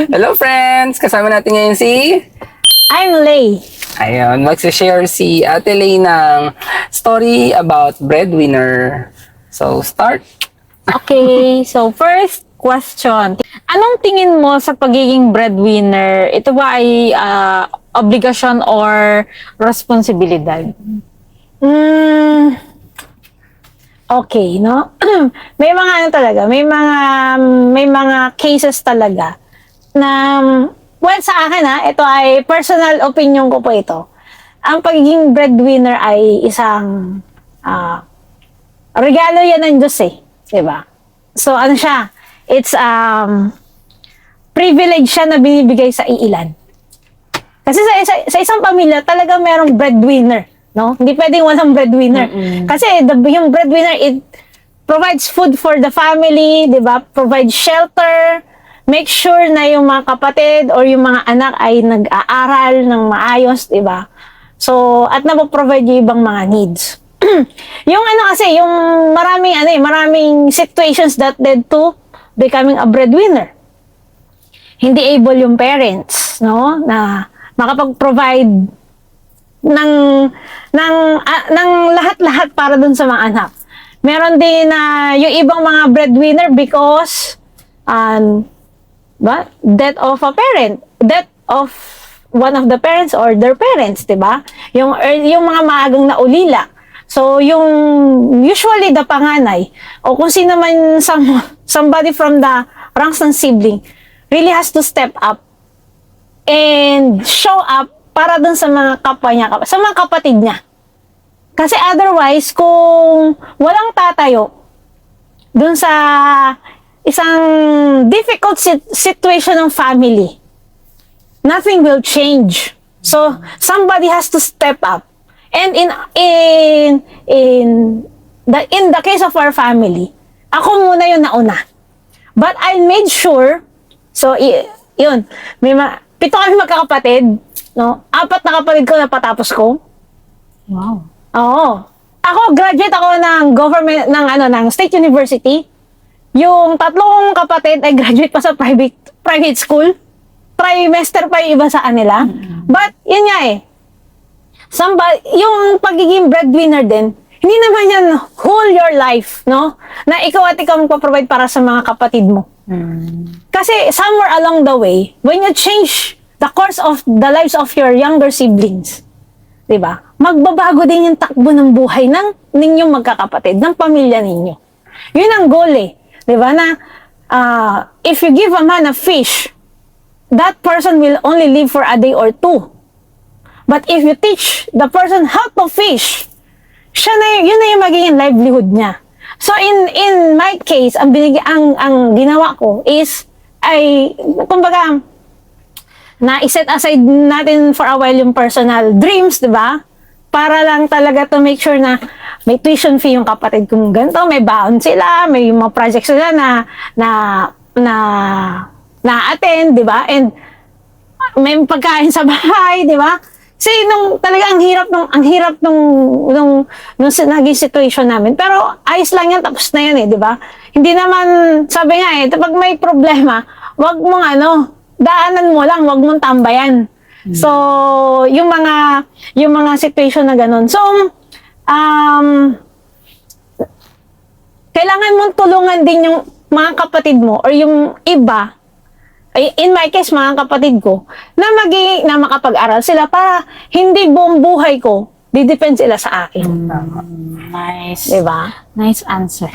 Hello friends! Kasama natin ngayon si... I'm Lay. Ayun, mag-share si Ate Lay ng story about breadwinner. So, start! Okay, so first question. Anong tingin mo sa pagiging breadwinner? Ito ba ay obligasyon or responsibilidad? Okay, no? May mga ano talaga, may mga cases talaga na well sa akin ito ay personal opinion ko po ito. Ang pagiging breadwinner ay isang regalo yan ng Diyos 'di ba? So ano siya? It's privilege siya na binibigay sa iilan. Kasi sa isang pamilya talaga merong breadwinner, no? Hindi pwedeng walang breadwinner. Kasi yung breadwinner, it provides food for the family, 'di ba? Provides shelter, make sure na yung mga kapatid or yung mga anak ay nag-aaral ng maayos, 'di ba? So, at na-provide yung ibang mga needs. Yung kasi, yung maraming situations that led to becoming a breadwinner. Hindi able yung parents, no, na makapag-provide ng lahat-lahat para dun sa mga anak. Meron din na yung ibang mga breadwinner because death of a parent, death of one of the parents or their parents, 'di ba? Yung mga maagang naulila. So, yung usually the panganay o kung sino man somebody from the ranks ng sibling really has to step up and show up para dun sa mga kapwa niya, sa mga kapatid niya. Kasi otherwise, kung walang tatayo dun sa isang difficult situation ng family, nothing will change. So, somebody has to step up. And in the case of our family, ako muna yung nauna. But I made sure, so yun, pito kami magkakapatid, no? 4 na kapatid ko na patapos ko. Wow. Oo. Ako, graduate ako ng State University. Yung 3 kapatid ay graduate pa sa private school. Trimester pa yung iba sa kanila. But, yun nga yung pagiging breadwinner din, hindi naman yan whole your life, no? Na ikaw magpa-provide para sa mga kapatid mo. Kasi somewhere along the way, when you change the course of the lives of your younger siblings, 'di ba? Magbabago din yung takbo ng buhay ng ninyong magkakapatid, ng pamilya ninyo. Yun ang goal 'di ba? Na if you give a man a fish, that person will only live for a day or 2. But if you teach the person how to fish, yun na yung magiging livelihood niya. So in my case, ang ginawa ko is kumbaga na-set aside natin for a while yung personal dreams, 'di ba? Para lang talaga to make sure na may tuition fee yung kapatid kung ganito, may baon sila, may mga projects sila na attend, 'di ba? And may pagkain sa bahay, 'di ba? Kasi talaga ang hirap nung naging situation namin. Pero ayos lang yan, tapos na yan 'di ba? Hindi naman, sabi nga pag may problema, wag mong daanan mo lang, wag mong tambayan. So, yung mga situation na ganun. So, kailangan mong tulungan din yung mga kapatid mo or yung iba, in my case, mga kapatid ko, na makapag-aral sila para hindi buong buhay ko, didepend sila sa akin. Nice. Diba? Nice answer.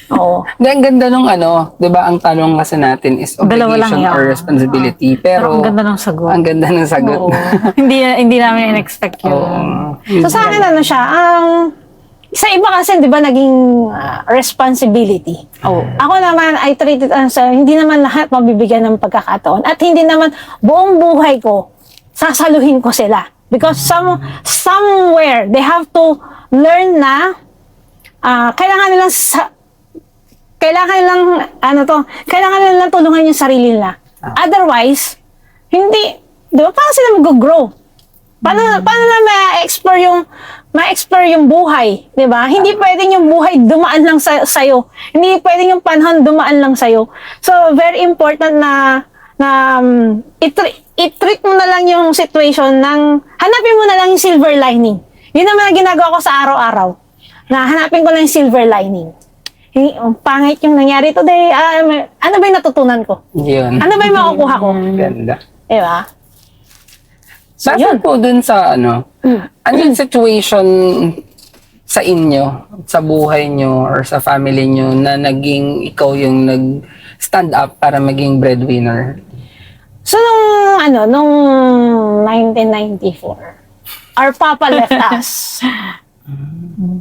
Oo. Ang ganda nung diba, ang tanong kasi natin is Dalawa lang obligation yan. or responsibility. Pero ang ganda ng sagot. Ang ganda ng sagot. Oo. hindi namin in-expect yun. Oo. So, sa akin siya, sa iba kasi, di ba, naging responsibility. Oo. Ako naman, I treat it as, hindi naman lahat mabibigyan ng pagkakataon. At hindi naman buong buhay ko, sasaluhin ko sila. Because somewhere, they have to learn na, kailangan nilang tulungan yung sarili nila. Otherwise, hindi, di ba, paano sila mag-grow? Paano na ma-explore yung buhay, 'di ba? Hindi pwedeng yung buhay dumaan lang sa'yo. Hindi pwedeng yung panahon dumaan lang sa'yo. So, very important na na i-treat mo na lang yung situation ng, hanapin mo na lang yung silver lining. Yun naman ang ginagawa ko sa araw-araw. Na hanapin ko lang yung silver lining. Pangit yung nangyari today, ano ba yung natutunan ko? Yun. Ano ba yung makukuha ko? Ganda. Diba? So, Dapat yun. po dun sa ano yung situation sa inyo, sa buhay nyo, or sa family nyo, na naging ikaw yung nag-stand up para maging breadwinner? So, nung 1994, our papa left us.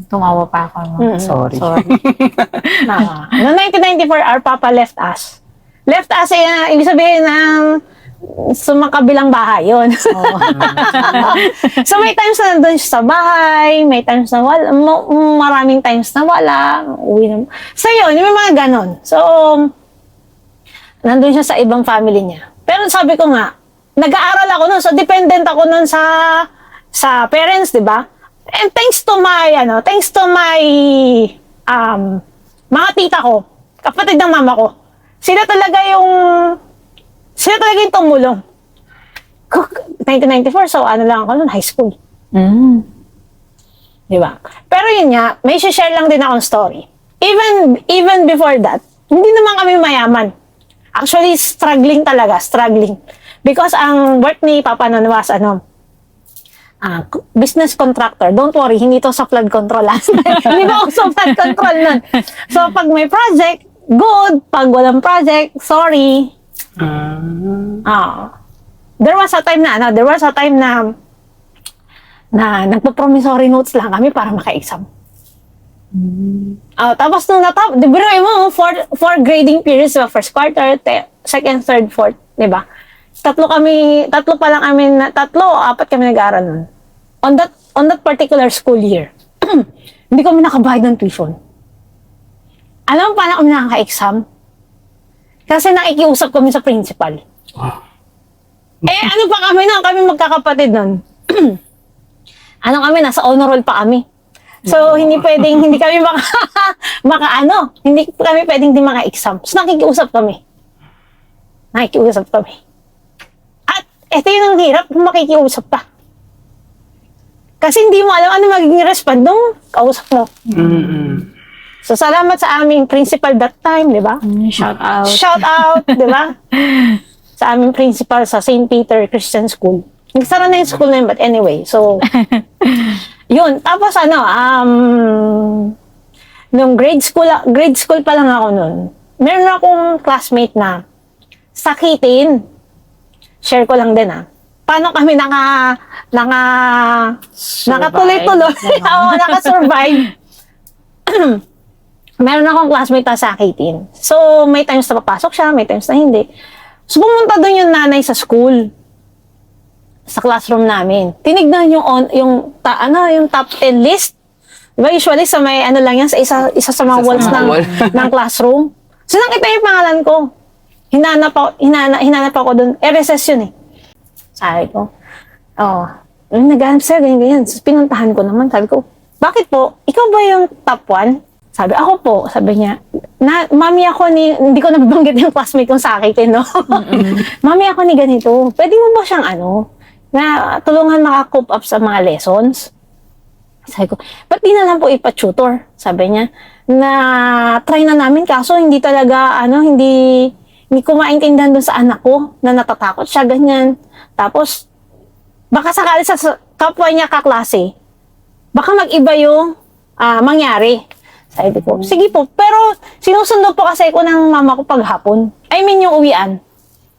Tumawa pa ako. No? Sorry. Noong 1994, our papa left us. Left us, ibig sabihin ng sumakabilang bahay yun. So, may times na nandun siya sa bahay, may times na wala, maraming times na wala. Uwi na. So, yun, may mga ganon. So, nandun siya sa ibang family niya. Pero sabi ko nga, nag-aaral ako nun, so dependent ako nun sa parents, di ba? And thanks to my mga tita ko, kapatid ng mama ko, sila talaga yung tumulong. 1994, so ano lang ako nun, high school. Di ba? Pero yun nga, may share lang din akong story. Even before that, hindi naman kami mayaman. Actually, struggling. Because ang work ni Papa nun was, business contractor. Don't worry, hindi to sa flood control. Hindi ba ako sa flood control nun? So, pag may project, good. Pag walang project, sorry. There was a time na nagpo-promissory notes lang kami para maka-exam. Tapos nung di ba mo, four grading periods, first quarter, second, third, fourth, di ba? Apat kami nag-aaral nun. On that particular school year, hindi kami nakabayad ng tuition. Alam mo paano kami nakaka-exam? Kasi nakikiusap kami sa principal. Ano pa kami na? Kami magkakapatid nun. Nasa honor roll pa kami. So, hindi kami hindi kami pwedeng di maka-exam. So, nakikiusap kami. At, ito yun ang hirap, makikiusap pa. Kasi hindi mo alam ano magiging respond nung kausap mo. So, salamat sa aming principal that time, di ba? Shout out. Shout out, di ba? Sa aming principal sa St. Peter Christian School. Nagsara na yung school na yun, but anyway, so, yun. Tapos nung grade school pa lang ako nun, meron akong classmate na sakitin. Share ko lang din Paano kami nakatuloy-tuloy. Oo, nakasurvive. Meron akong classmate na sakitin. So, may times na papasok siya, may times na hindi. So, pumunta doon yung nanay sa school. Sa classroom namin. Tinignan yung top 10 list. Diba usually sa may lang yan, sa isa sa mga walls ng classroom. So nakita yung pangalan ko. Hinanap ako doon. RSS yun eh. Sabi ko, naghanap sa'yo, ganyan. So, pinuntahan ko naman. Sabi ko, bakit po? Ikaw ba yung top 1? Sabi, ako po. Sabi niya, mami ako hindi ko nabanggit yung classmate kong sakitin, no? Mami ako ni ganito. Pwede mo ba siyang na tulungan maka-cope up sa mga lessons? Sabi ko, ba't di na lang po ipa-tutor? Sabi niya, na try na namin kaso hindi talaga, hindi ko maintindihan doon sa anak ko na natatakot siya, ganyan. Tapos, baka sakali sa kapwa niya kaklase, baka mag-iba yung mangyari. Sabi ko, sige po, pero sinusundo po kasi ko ng mama ko paghapon. I mean yung uwian.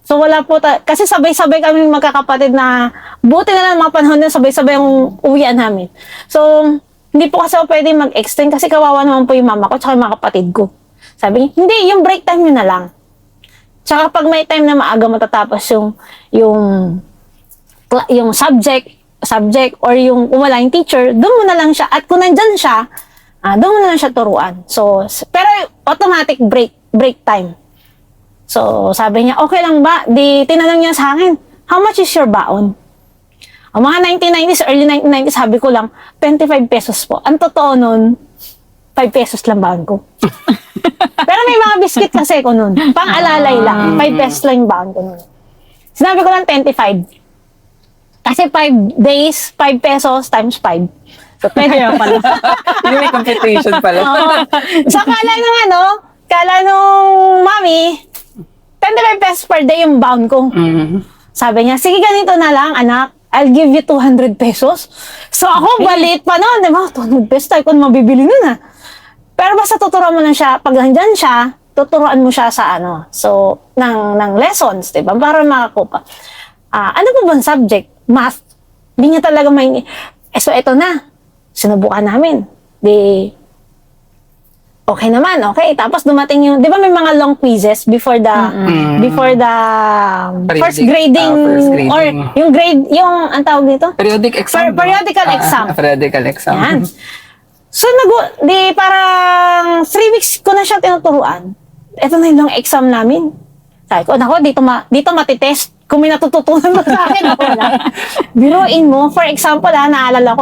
So wala po, kasi sabay-sabay kami magkakapatid na, buti na lang mga panahon na sabay-sabay yung uwian namin. So, hindi po kasi ako pwede mag-extend kasi kawawa naman po yung mama ko tsaka yung mga kapatid ko. Sabi niya, hindi, yung break time nyo na lang. Tsaka pag may time na maaga matatapos yung subject or yung kung wala yung teacher, doon mo na lang siya. At kung nandyan siya, doon mo na lang siya turuan. So, pero automatic break time. So, sabi niya, okay lang ba? Di, tinanong niya sa akin, how much is your baon? Ang mga 1990s, early 1990s, sabi ko lang, 25 pesos po. Ang totoo nun, 5 pesos lang baon ko. Pero may mga biscuit kasi ko nun. Pang-alalay lang. 5 pesos lang yung baon ko nun. Sinabi ko lang 25. Kasi 5 days, 5 pesos times 5. So, pwede na pala. Hindi may competition pala. Oo. So, kala nung mami, 25 pesos per day yung baon ko. Sabi niya, sige ganito na lang, anak. I'll give you 200 pesos. So, ako, balit pa nun. Diba? 200 pesos tayo kung mabibili nun Pero basta tuturuan mo lang siya. Pag nandyan siya, tuturuan mo siya sa ng lessons, diba? Para makakupa. Ano po bang subject? Math. Hindi niya talaga so, eto na. Sinubukan namin. Okay naman, okay. Tapos dumating di ba may mga long quizzes before the first grading, or yung ang tawag dito? Periodic exam. Periodical exam. Periodical exam. Yan. So, parang 3 weeks ko na siya tinuturuan. Ito na yung long exam namin. Sabi ko, nako, dito matitest. Kung may natututunan mo sa akin, ako na. Biruin mo, for example, naalala ko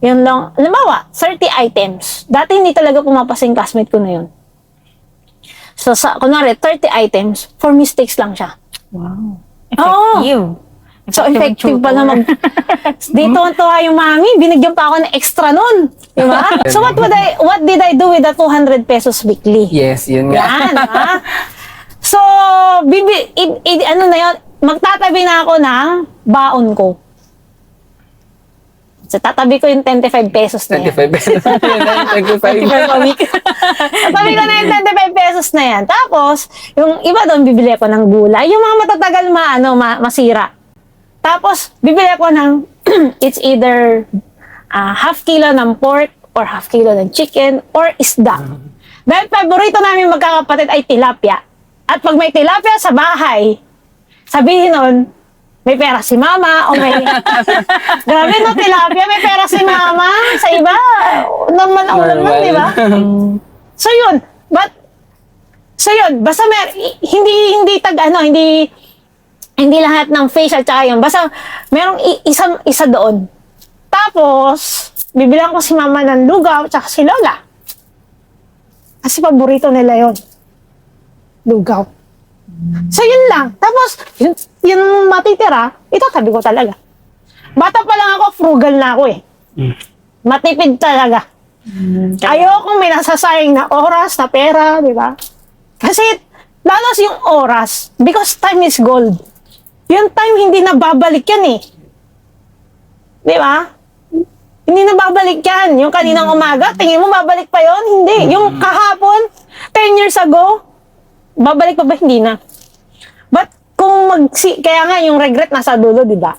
yung long, halimbawa, 30 items. Dati hindi talaga pumapasa yung classmate ko na yun. So, kunwari, 30 items, 4 mistakes lang siya. Wow. Oo. Effective. So, effective pala Dito ang tuwa yung mami, binigyan pa ako ng extra nun. Diba? So, what did I do with the 200 pesos weekly? Yes, yun nga. Yan, So, ano na yun, magtatabi na ako ng baon ko. So, tatabi ko yung 25 pesos na yan. 25 pesos. 25 a week. Tatabi ko na yung 25 pesos na yan. Tapos, yung iba doon, bibili ako ng gulay. Yung mga matatagal masira. Tapos, bibili ako ng, it's either half kilo ng pork, or half kilo ng chicken, or isda. Dahil paborito namin magkakapatid ay tilapia. At pag may tilapia sa bahay, sabihin nun, may pera si mama, o may... Grabe no, tilapia, may pera si mama. Sa iba, naman ang naman, di ba? So yun, basta hindi lahat ng facial tsaka yun. Basta merong isa doon. Tapos, bibilang ko si mama ng lugaw tsaka si lola. Kasi paborito nila yun. Lugaw. So, yun lang. Tapos, yung matitira, itatabi ko talaga. Bata pa lang ako, frugal na ako Matipid talaga. Ayokong may nasasayang na oras, na pera, di ba? Kasi, lalos yung oras, because time is gold. Yung time, hindi na babalik yan Di ba? Hindi na babalik yan. Yung kaninang umaga, tingin mo babalik pa yon? Hindi. Yung kahapon, 10 years ago, babalik pa ba? Hindi na. But kung kaya nga yung regret nasa dulo, di ba?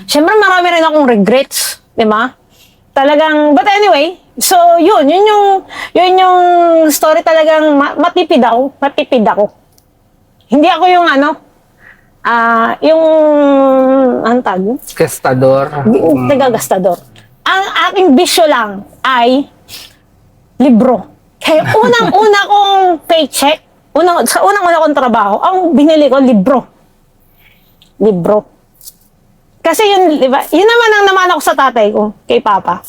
Siyempre marami rin akong regrets, di ba? Talagang, but anyway, so yun yung story talagang matipid ako. Hindi ako yung Gastador. Taga-gastador. Ang aking bisyo lang ay libro. Kaya unang-una kong paycheck, sa unang-una kong trabaho, ang binili ko, libro. Kasi yun, di ba? Yun naman ang naman ako sa tatay ko, kay Papa.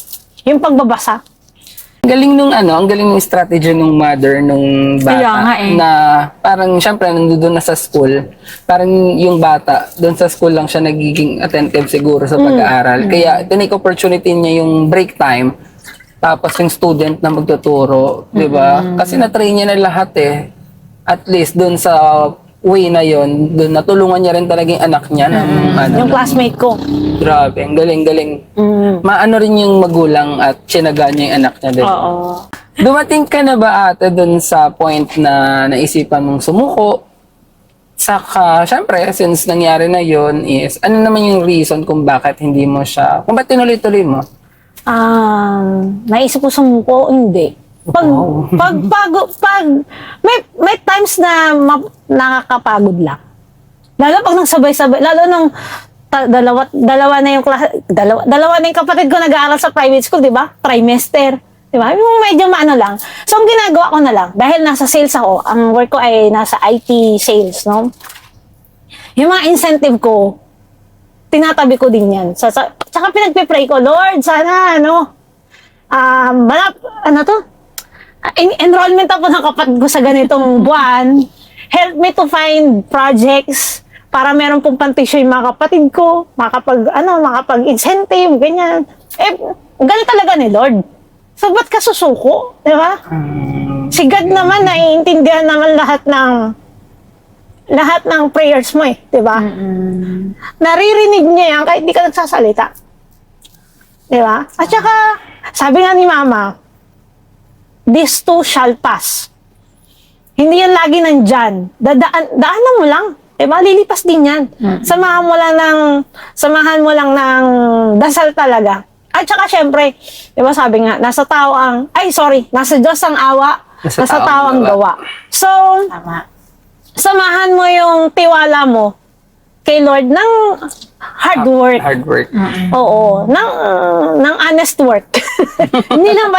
Yung pagbabasa. Ang galing nung strategy nung mother nung bata. Kaya nga Na parang syempre nandoon na sa school. Parang yung bata, doon sa school lang siya nagiging attentive siguro sa pag-aaral. Kaya tinake opportunity niya yung break time. Tapos yung student na magtuturo, 'di ba? Kasi na-train niya na lahat At least doon sa way na yon, doon natulungan niya rin talaga yung anak niya ng Yung classmate ko. Grabe, ang galing-galing. Maano rin yung magulang at tsinagaan niya yung anak niya din. Oo. Dumating ka na ba ate dun sa point na naisipan mong sumuko? Saka, syempre, since nangyari na yon is, ano naman yung reason kung bakit hindi mo siya, kung ba't tinuloy-tuloy mo? Naisip ko sumuko, hindi. May times na nakakapagod lang. Lalo pag nagsabay-sabay, lalo nung dalawa na yung kapatid ko nag-aaral sa private school, di ba? Trimester. Di ba? Yung medyo maano lang. So, ang ginagawa ko na lang, dahil nasa sales ako, ang work ko ay nasa IT sales, no? Yung mga incentive ko, tinatabi ko din yan. Tsaka pinagpipray ko, Lord, sana, enrollment ako ng kapatid ko sa ganitong buwan. Help me to find projects para meron pong pantisyo yung mga kapatid ko, makapag-incentive, ganyan. Galing talaga ni Lord. So, ba't ka susuko? Di ba? Si God naman, naiintindihan naman lahat ng prayers mo eh. Di ba? Naririnig niya yan kahit di ka nagsasalita. Di ba? At saka, sabi nga ni Mama, this too shall pass. Hindi yan lagi nandyan. Daanan mo lang. Diba? Lilipas din yan. Samahan mo lang ng dasal talaga. At saka syempre, diba sabi nga, nasa Diyos ang awa, nasa tao ang gawa. So, samahan mo yung tiwala mo kay Lord ng hard work. Hard work. Oo, ng honest work. Hindi lang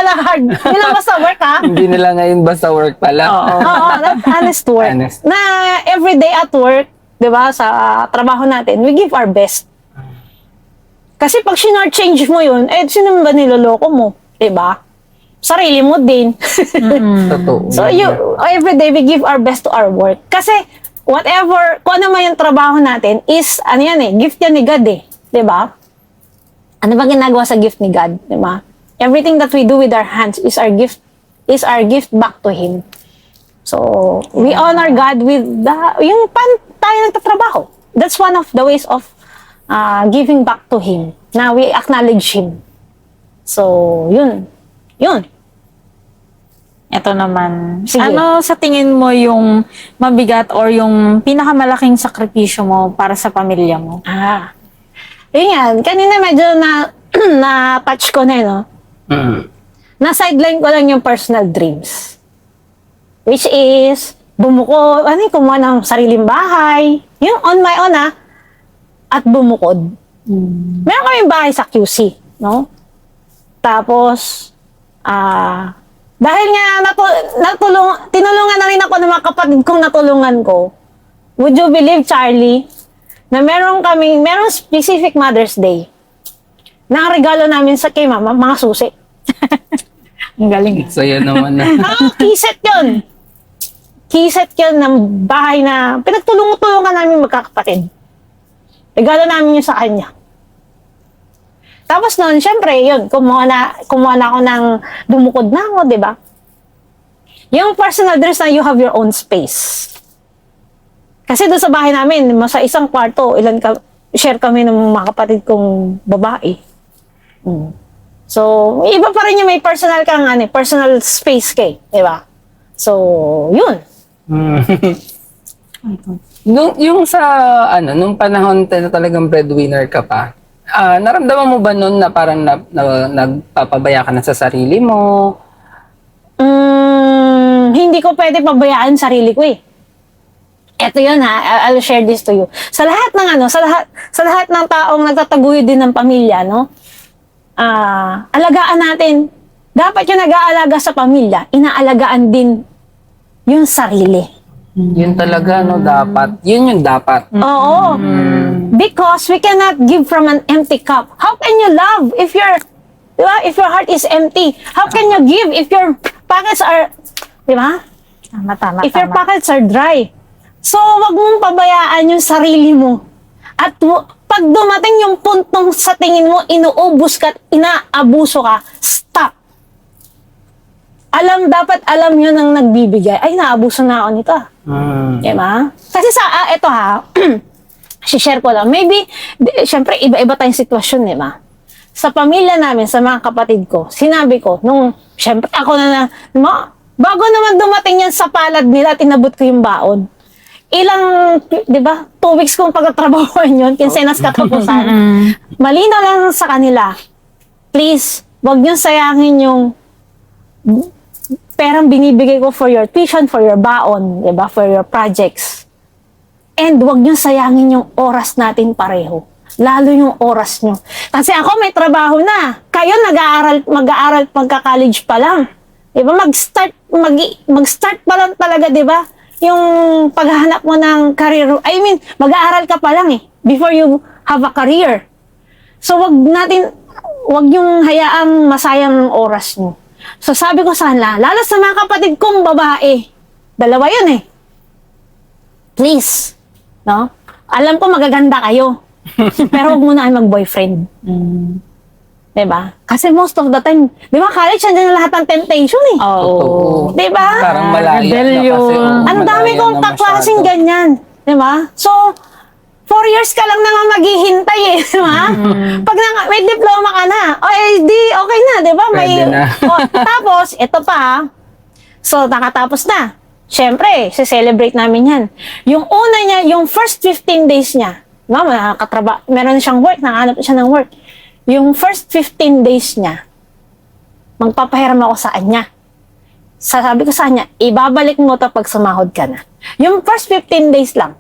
basta work ha. Hindi nila ngayon basta work pala. Oo, that's honest work. Honest. Na everyday at work, 'di ba, sa trabaho natin, we give our best. Kasi pag change mo 'yun, sino ba niloloko mo, 'di ba? Sarili mo din. Totoo. So everyday we give our best to our work. Kasi whatever, kung ano man yung trabaho natin is, gift yan ni God eh. 'Di ba? Ano ba ginagawa sa gift ni God, 'di ba? Everything that we do with our hands is our gift back to Him. So, we honor God with yung tayo nagtatrabaho. That's one of the ways of giving back to Him. Na we acknowledge Him. So, yun. Ito naman. Sige. Ano sa tingin mo yung mabigat or yung pinakamalaking sakripisyo mo para sa pamilya mo? Yun yan. Kanina medyo na-touch ko na no? Na-sideline ko lang yung personal dreams. Which is, bumuko, kumuha ng sariling bahay. Yung on my own at bumukod. Meron kaming bahay sa QC, no? Tapos, dahil nga tinulungan na rin ako ng mga kapatid kong natulungan ko. Would you believe, Charlie, na merong specific Mother's Day na ang regalo namin kay Mama, mga susi. Ang galing. So, yan naman na. Kiset yun. Kiset yun ng bahay na pinagtulungan namin magkakapatid. Regalo namin yun sa kanya. Tapos noon, syempre, yun, kumuha na ako ng dumukod na ako, di ba? Yung personal dress na you have your own space. Kasi doon sa bahay namin, sa isang kwarto, share kami ng mga kapatid kong babae. So, iba pa rin yung may personal space kay, di ba? So, yun. Yung nung panahon na talagang breadwinner ka pa, naramdaman mo ba nun na parang nagpapabaya ka na sa sarili mo? Hindi ko pwede pabayaan sarili ko eh. Ito yun I'll share this to you. Sa lahat ng taong nagtataguyod din ng pamilya, no? Alagaan natin. Dapat yung nag-aalaga sa pamilya, inaalagaan din yung sarili. Yun talaga, no? Dapat. Yun yung dapat. Oo. Because we cannot give from an empty cup. How can you love if your heart is empty? How can you give if your pockets are, di ba? Tama. If your pockets are dry. So, wag mong pabayaan yung sarili mo. At pag dumating yung puntong sa tingin mo, inuubos ka at inaabuso ka, stop. Dapat alam yun ang nagbibigay. Ay, naabuso na ako nito. Diba? Kasi eto share ko lang. Maybe, syempre, iba-iba tayong sitwasyon, diba? Sa pamilya namin, sa mga kapatid ko, sinabi ko, syempre, ako bago naman dumating yan sa palad nila, tinabot ko yung baon. Di ba, 2 weeks kong pagtatrabahoan yun, kinsenas katapusan. Malinaw lang sa kanila, please, wag niyong sayangin yung perang binibigay ko for your tuition, for your baon, di ba, for your projects. And wag niyong sayangin yung oras natin pareho. Lalo yung oras nyo. Kasi ako may trabaho na. Kayo mag-aaral magka-college pa lang. Di ba? Mag-start pa lang talaga, di ba? Yung paghahanap mo ng career. Mag-aaral ka pa lang before you have a career. So wag yung hayaang masayang ng oras nyo. So sabi ko sa kanila, lalo sa mga kapatid kong babae, dalawa yun eh. Please, no? Alam ko magaganda kayo. Pero huwag muna kayo mag-boyfriend. Diba? Kasi most of the time, di ba college, andyan na lahat ng temptation eh. Totoo. Di ba? Parang malaya na rebellion. kasi. Ang dami malaya kong na kaklaseng masyado. ganyan. Di ba? So, 4 years ka lang naman maghihintay eh. Di ba? Pag may diploma ka na, di okay na, di ba? Pwede na. Tapos, ito pa ha. So, nakatapos na. Siyempre, celebrate namin yan. Yung una niya, yung first 15 days niya, no, meron siyang work, nakahanap siya ng work. Yung first 15 days niya, magpapahiram ako sa kanya. Sabi ko sa kanya, ibabalik mo to pag sumahod ka na. Yung first 15 days lang.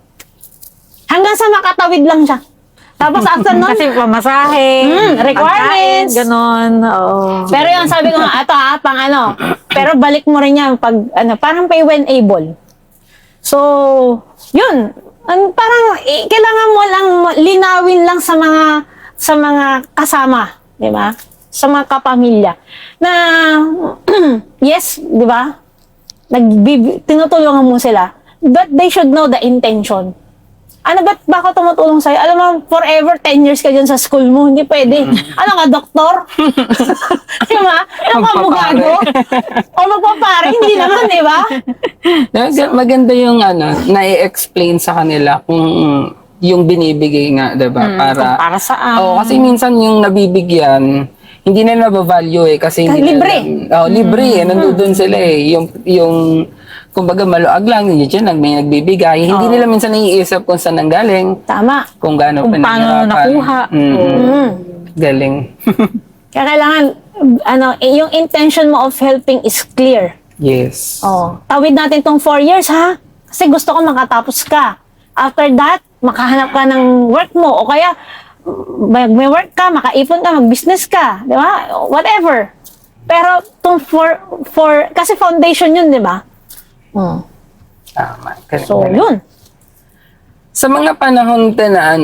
Hanggang sa makatawid lang siya. Tapos after nun, Kasi pamasahe, requirements. pagkain, ganon. Oo. pero yung sabi ko nga, ito pang ano, pero balik mo rin yan pag, parang pay when able. So, yun. Parang, kailangan mo lang linawin lang sa mga kasama, di ba? Sa mga kapamilya. Na, yes, di ba? Tinutulungan mo sila. But they should know the intention. Ano ba't ba ako tumutulong sa'yo? Alam mo, forever 10 years ka dyan sa school mo. Hindi pwede. Ano ka, doktor? Di ba? Ano ka, abogado? O magpapare? Hindi naman, di ba? Maganda yung na-explain sa kanila kung yung binibigay nga, 'di ba? Para saan? Oo, kasi minsan yung nabibigyan, hindi na nabavalue eh kasi hindi Libre. Libre eh, nandoon sila eh. Yung kumbaga maluag lang, yun may nagbibigay. Hindi nila minsan naiisip kung saan nanggaling, Tama. kung gaano Kung paano nakuha. Galing. Kaya kailangan, yung intention mo of helping is clear. Yes. Oh, tawid natin tong 4 years, ha? Kasi gusto ko makatapos ka. After that, makahanap ka ng work mo. O kaya, may work ka, makaipon ka, mag-business ka. Di ba? Whatever. Pero, tong kasi foundation yun, di ba? Tama. So, yun. Sa mga panahon na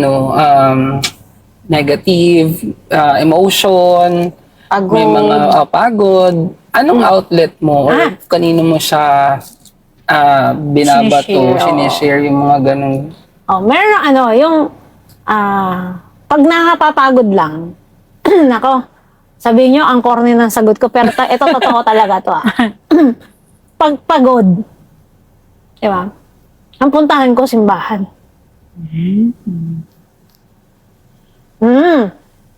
negative, emotion, Pagod. may mga pagod, anong outlet mo or kanino mo siya binabato, sinishare yung mga ganun? Oh, meron yung pag nakapapagod lang, nako, sabihin nyo, ang corny ng sagot ko, pero ito totoo talaga to Pag pagod, di ba? Ang puntahan ko, simbahan.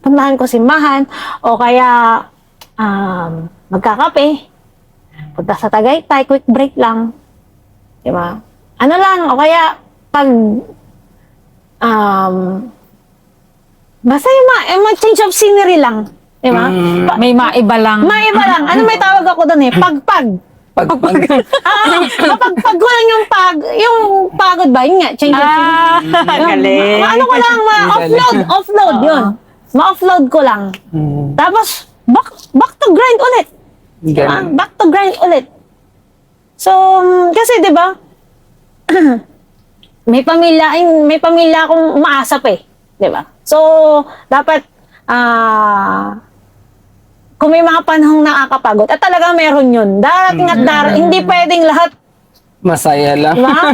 Puntahan ko simbahan, o kaya magkakape, punta sa Tagaytay, quick break lang. Di ba? Ano lang, o kaya pag basta yung change of scenery lang. Di ba? May maiba lang. Maiba lang. Ano may tawag ako doon eh? Pagpag. Mapagpag ko lang yung pagod ba? Yun nga, change of scenery. Galing. Ano ko lang, offload yun. Ma-offload ko lang. Tapos, back to grind ulit. Ganun. Back to grind ulit. So, kasi 'di ba? may pamilya akong umaasap eh, 'di ba? So, dapat kung may mga panahong nakakapagod, at talaga meron 'yun. Darating at hindi pwedeng lahat, Masaya lang. 'di ba?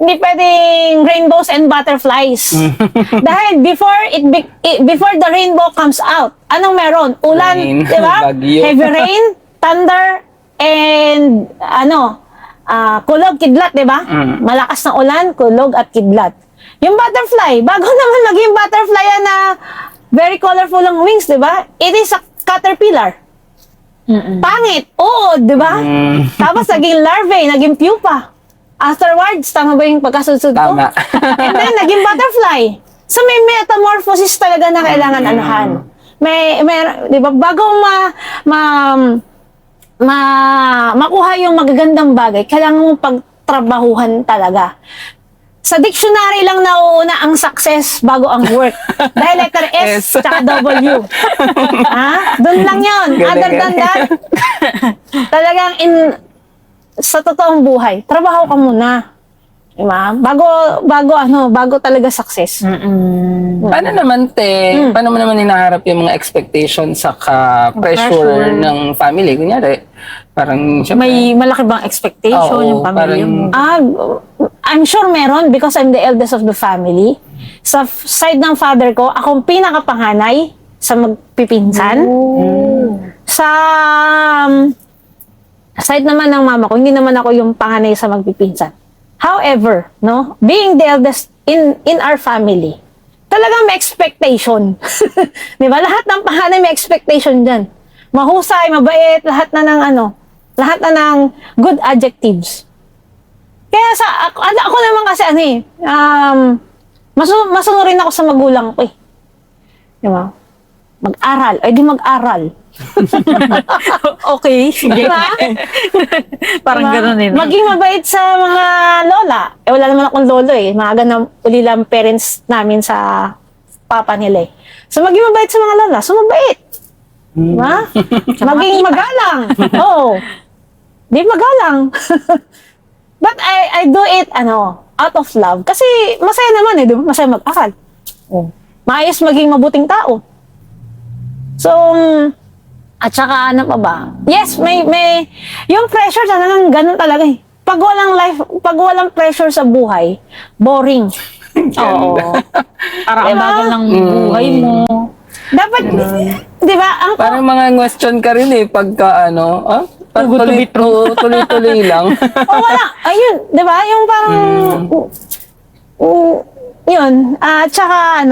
Hindi pwedeng rainbows and butterflies. Dahil before the rainbow comes out, anong meron? Ulan, Rain, 'di ba? bagyo. Heavy rain, thunder, and kulog, kidlat, 'di ba? Malakas na ulan, kulog at kidlat. Yung butterfly, bago naman maging butterfly na very colorful ang wings, 'di ba? It is a caterpillar. Pangit, oo, 'di ba? Tapos naging larvae, naging pupa. Afterwards, tama ba yung pagkasudsud ko? Tama. And then, naging butterfly. So, may metamorphosis talaga na kailangan anuhan. May, di ba, bago makuha yung magagandang bagay, kailangan mong pagtrabahuhan talaga. Sa dictionary lang nauuna ang success bago ang work. Dahil letter S, tsaka W. Doon lang yun. Other than that, talagang sa totoong buhay, trabaho ka muna. Diba? Bago talaga success. Paano naman, paano mo naman hinaharap yung mga expectations sa pressure ng family? Kunyari, parang, syempre, May malaki bang expectation Oo, yung pamilya parang- mo? I'm sure meron because I'm the eldest of the family. Sa side ng father ko, akong pinakapanganay sa magpipinsan. Sa side naman ng mama ko, hindi naman ako yung panganay sa magpipinsan. However, no, being the eldest in our family, talagang may expectation. 'Di ba? Lahat ng panganay may expectation diyan. Mahusay, mabait, lahat na ng good adjectives. Kaya ako naman kasi masunurin ako sa magulang ko eh. Di ba? Mag-aral. Ay di mag-aral. Okay. Diba? Parang Diba? gano'n din. Maging mabait sa mga lola. Wala naman akong lolo eh. Maaga na uli lang parents namin sa papa nila eh. So maging mabait sa mga lola. So mabait. Diba? Maging magalang. Oo. Di magalang. But I do it, out of love. Kasi masaya naman eh, di ba? Masaya mag-aral. Maayos maging mabuting tao. So, at saka ano pa ba? Yes, may yung pressure talagang ganun talaga eh. Pag walang pressure sa buhay, boring. Oo. Parang ang Diba? bagal ng buhay mo. Dapat, di ba? parang mga question ka rin pagka Too good to be true. tuloy-tuloy lang. wala. Ayun, di ba? Yung parang, yun. Tsaka,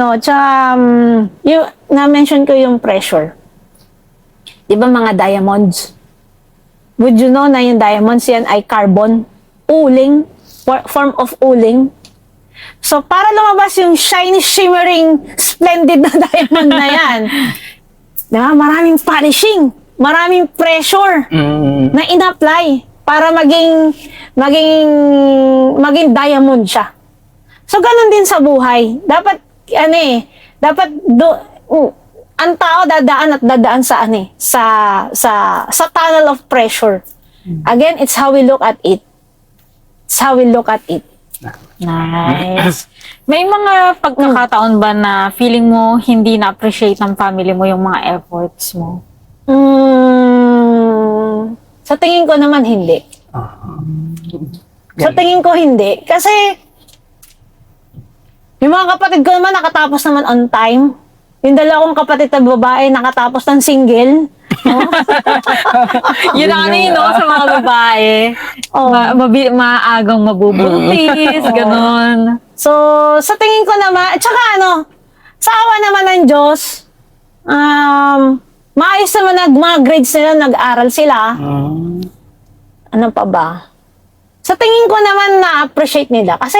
yung, na-mention ko yung pressure. Di ba mga diamonds? Would you know na yung diamonds yan ay carbon? Uling. Form of uling. So, para lumabas yung shiny, shimmering, splendid na diamond na yan, di ba? Maraming polishing, maraming pressure na in-apply para maging diamond siya. So, ganun din sa buhay. Dapat, ang tao dadaan sa sa tunnel of pressure. Again, it's how we look at it. It's how we look at it. Nice. May mga pagkakataon ba na feeling mo hindi na-appreciate ng family mo yung mga efforts mo? Sa tingin ko naman hindi. Sa tingin ko hindi. Kasi, yung mga kapatid ko naman nakatapos naman on time. Yung dalawang kapatid na babae nakatapos ng single. Yun ang sa mga babae. Oh. Maagang mabubuntis, ganon. So, sa tingin ko naman, at saka sa awa naman ng Diyos, maayos naman mga grades nila, nag-aral sila. Ano pa ba? Sa tingin ko naman na-appreciate nila. Kasi,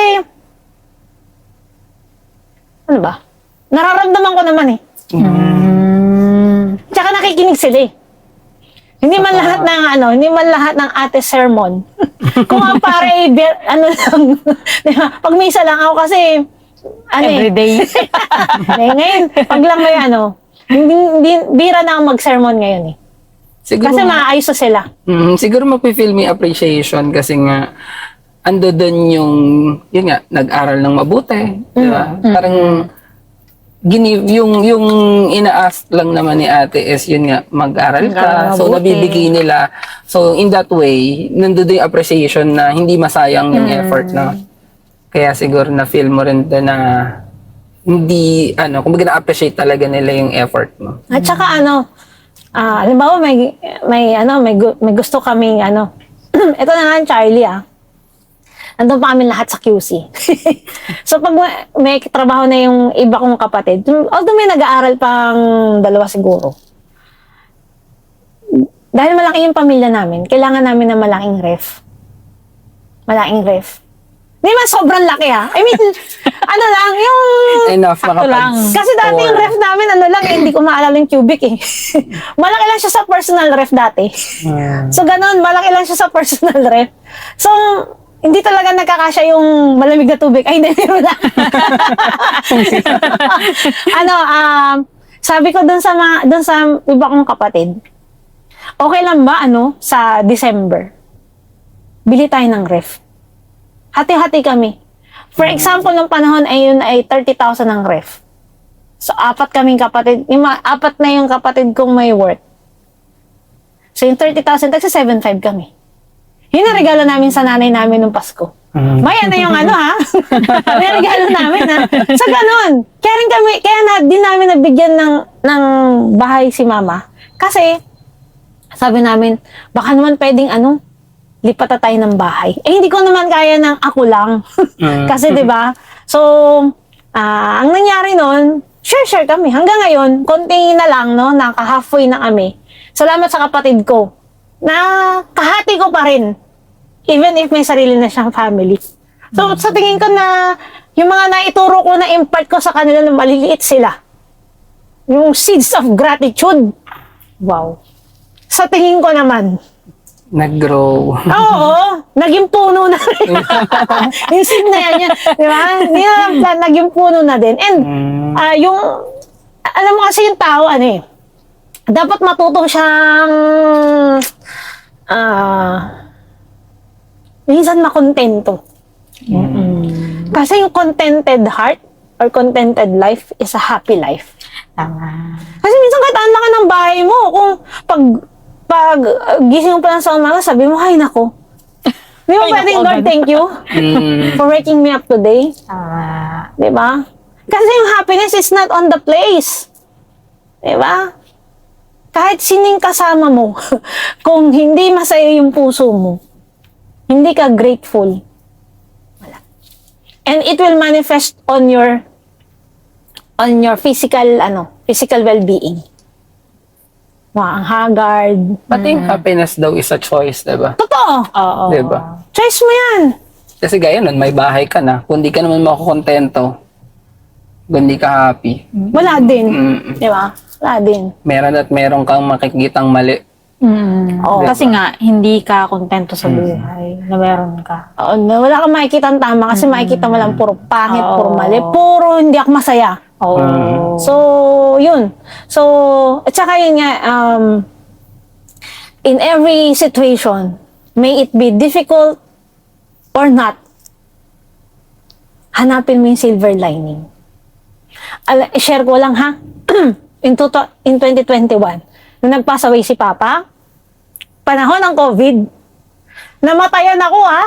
ano ba? Nararamdaman ko naman eh. Tsaka nakikinig sila eh. Hindi man lahat ng ate sermon. Kung ang pare, lang, diba? Pag misa lang ako kasi, Everyday. ngayon, pag lang may hindi, bira na ako mag-sermon ngayon eh. Siguro, Kasi maayos na sila. siguro mapifeel me appreciation kasi nga, ando doon yun nga, nag-aral ng mabuti. Diba? Parang, yung ina-ask lang naman ni ate is yun nga, mag-aral ka. So, mabuti. nabibigay nila. So, in that way, nandun yung appreciation na hindi masayang yung effort na. Kaya siguro na-feel mo rin doon na hindi, kumbaga na-appreciate talaga nila yung effort mo. At saka halimbawa may gusto kaming ito na nga Charlie nandun pa kami lahat sa QC. So pag may trabaho na yung iba kong kapatid, although may nag-aaral pang dalawa siguro. Dahil malaki yung pamilya namin, kailangan namin ng malaking ref. Malaking ref. Hindi man sobrang laki I mean, lang, yung... Enough lang. Kasi dati yung ref namin, hindi ko maalala yung cubic eh. Malaki lang siya sa personal ref dati. So ganun, malaki lang siya sa personal ref. So, hindi talaga nagkakasya yung malamig na tubig. Ay, hindi, meron lang. Sabi ko dun sa iba kong kapatid, okay lang ba, sa December, bili tayo ng ref. Hati-hati kami. For example, nung panahon ay yun ay 30,000 ang ref. So, apat kaming kapatid. Apat na yung kapatid kong may worth. So, yung 30,000, tagsa 7,500 kami. Yun ang regalo namin sa nanay namin nung Pasko. May ano yung ano ha? May regalo namin ha? Sa ganun. Kaya rin kami, din namin nabigyan ng bahay si mama. Kasi, sabi namin, baka naman pwedeng lipat na tayo ng bahay. Eh, hindi ko naman kaya ng ako lang. Kasi, di ba? So, ang nangyari nun, share kami. Hanggang ngayon, konti na lang, no? Naka-halfway na kami. Salamat sa kapatid ko. Na kahati ko pa rin. Even if may sarili na siyang family. So, sa tingin ko na, yung mga naituro ko na impart ko sa kanila na maliliit sila. Yung seeds of gratitude. Wow. Sa tingin ko naman, Nag-grow. oo, naging puno na rin. Yung seed na yan, di ba? Naging puno na din. And, alam mo kasi yung tao, dapat matuto siyang, minsan makontento. Kasi yung contented heart or contented life is a happy life. Tama. Kasi minsan kahit ang laki ng bahay mo, kung pag gising mo pa lang sa umaga, sabi mo, ay nako. Di ba Ay, pwedeng, nako, Lord, agad." thank you for waking me up today. Tama. Di ba? Kasi yung happiness is not on the place. Di ba? Kahit sining kasama mo, kung hindi masaya yung puso mo, hindi ka grateful. Wala. And it will manifest on your physical well-being. Ang haggard. Pati yung happiness daw is a choice, diba? Totoo. Oo. Diba? Choice mo yan. Kasi gaya nun, may bahay ka na. Kung di ka naman makukontento, kung di ka happy, Wala din. Di ba? Wala din. meron kang makikitang mali. Oo. Kasi nga, hindi ka kontento sa buhay na meron ka. Oo, wala kang makikita ang tama kasi makikita mo lang puro pangit, Oo. puro mali, puro hindi ako masaya. Oo. So, yun. So, at saka yun nga, in every situation, may it be difficult or not, hanapin mo yung silver lining. Share ko lang ha, in 2021, nung nag-pass away si Papa, panahon ng COVID, namatayan ako ha.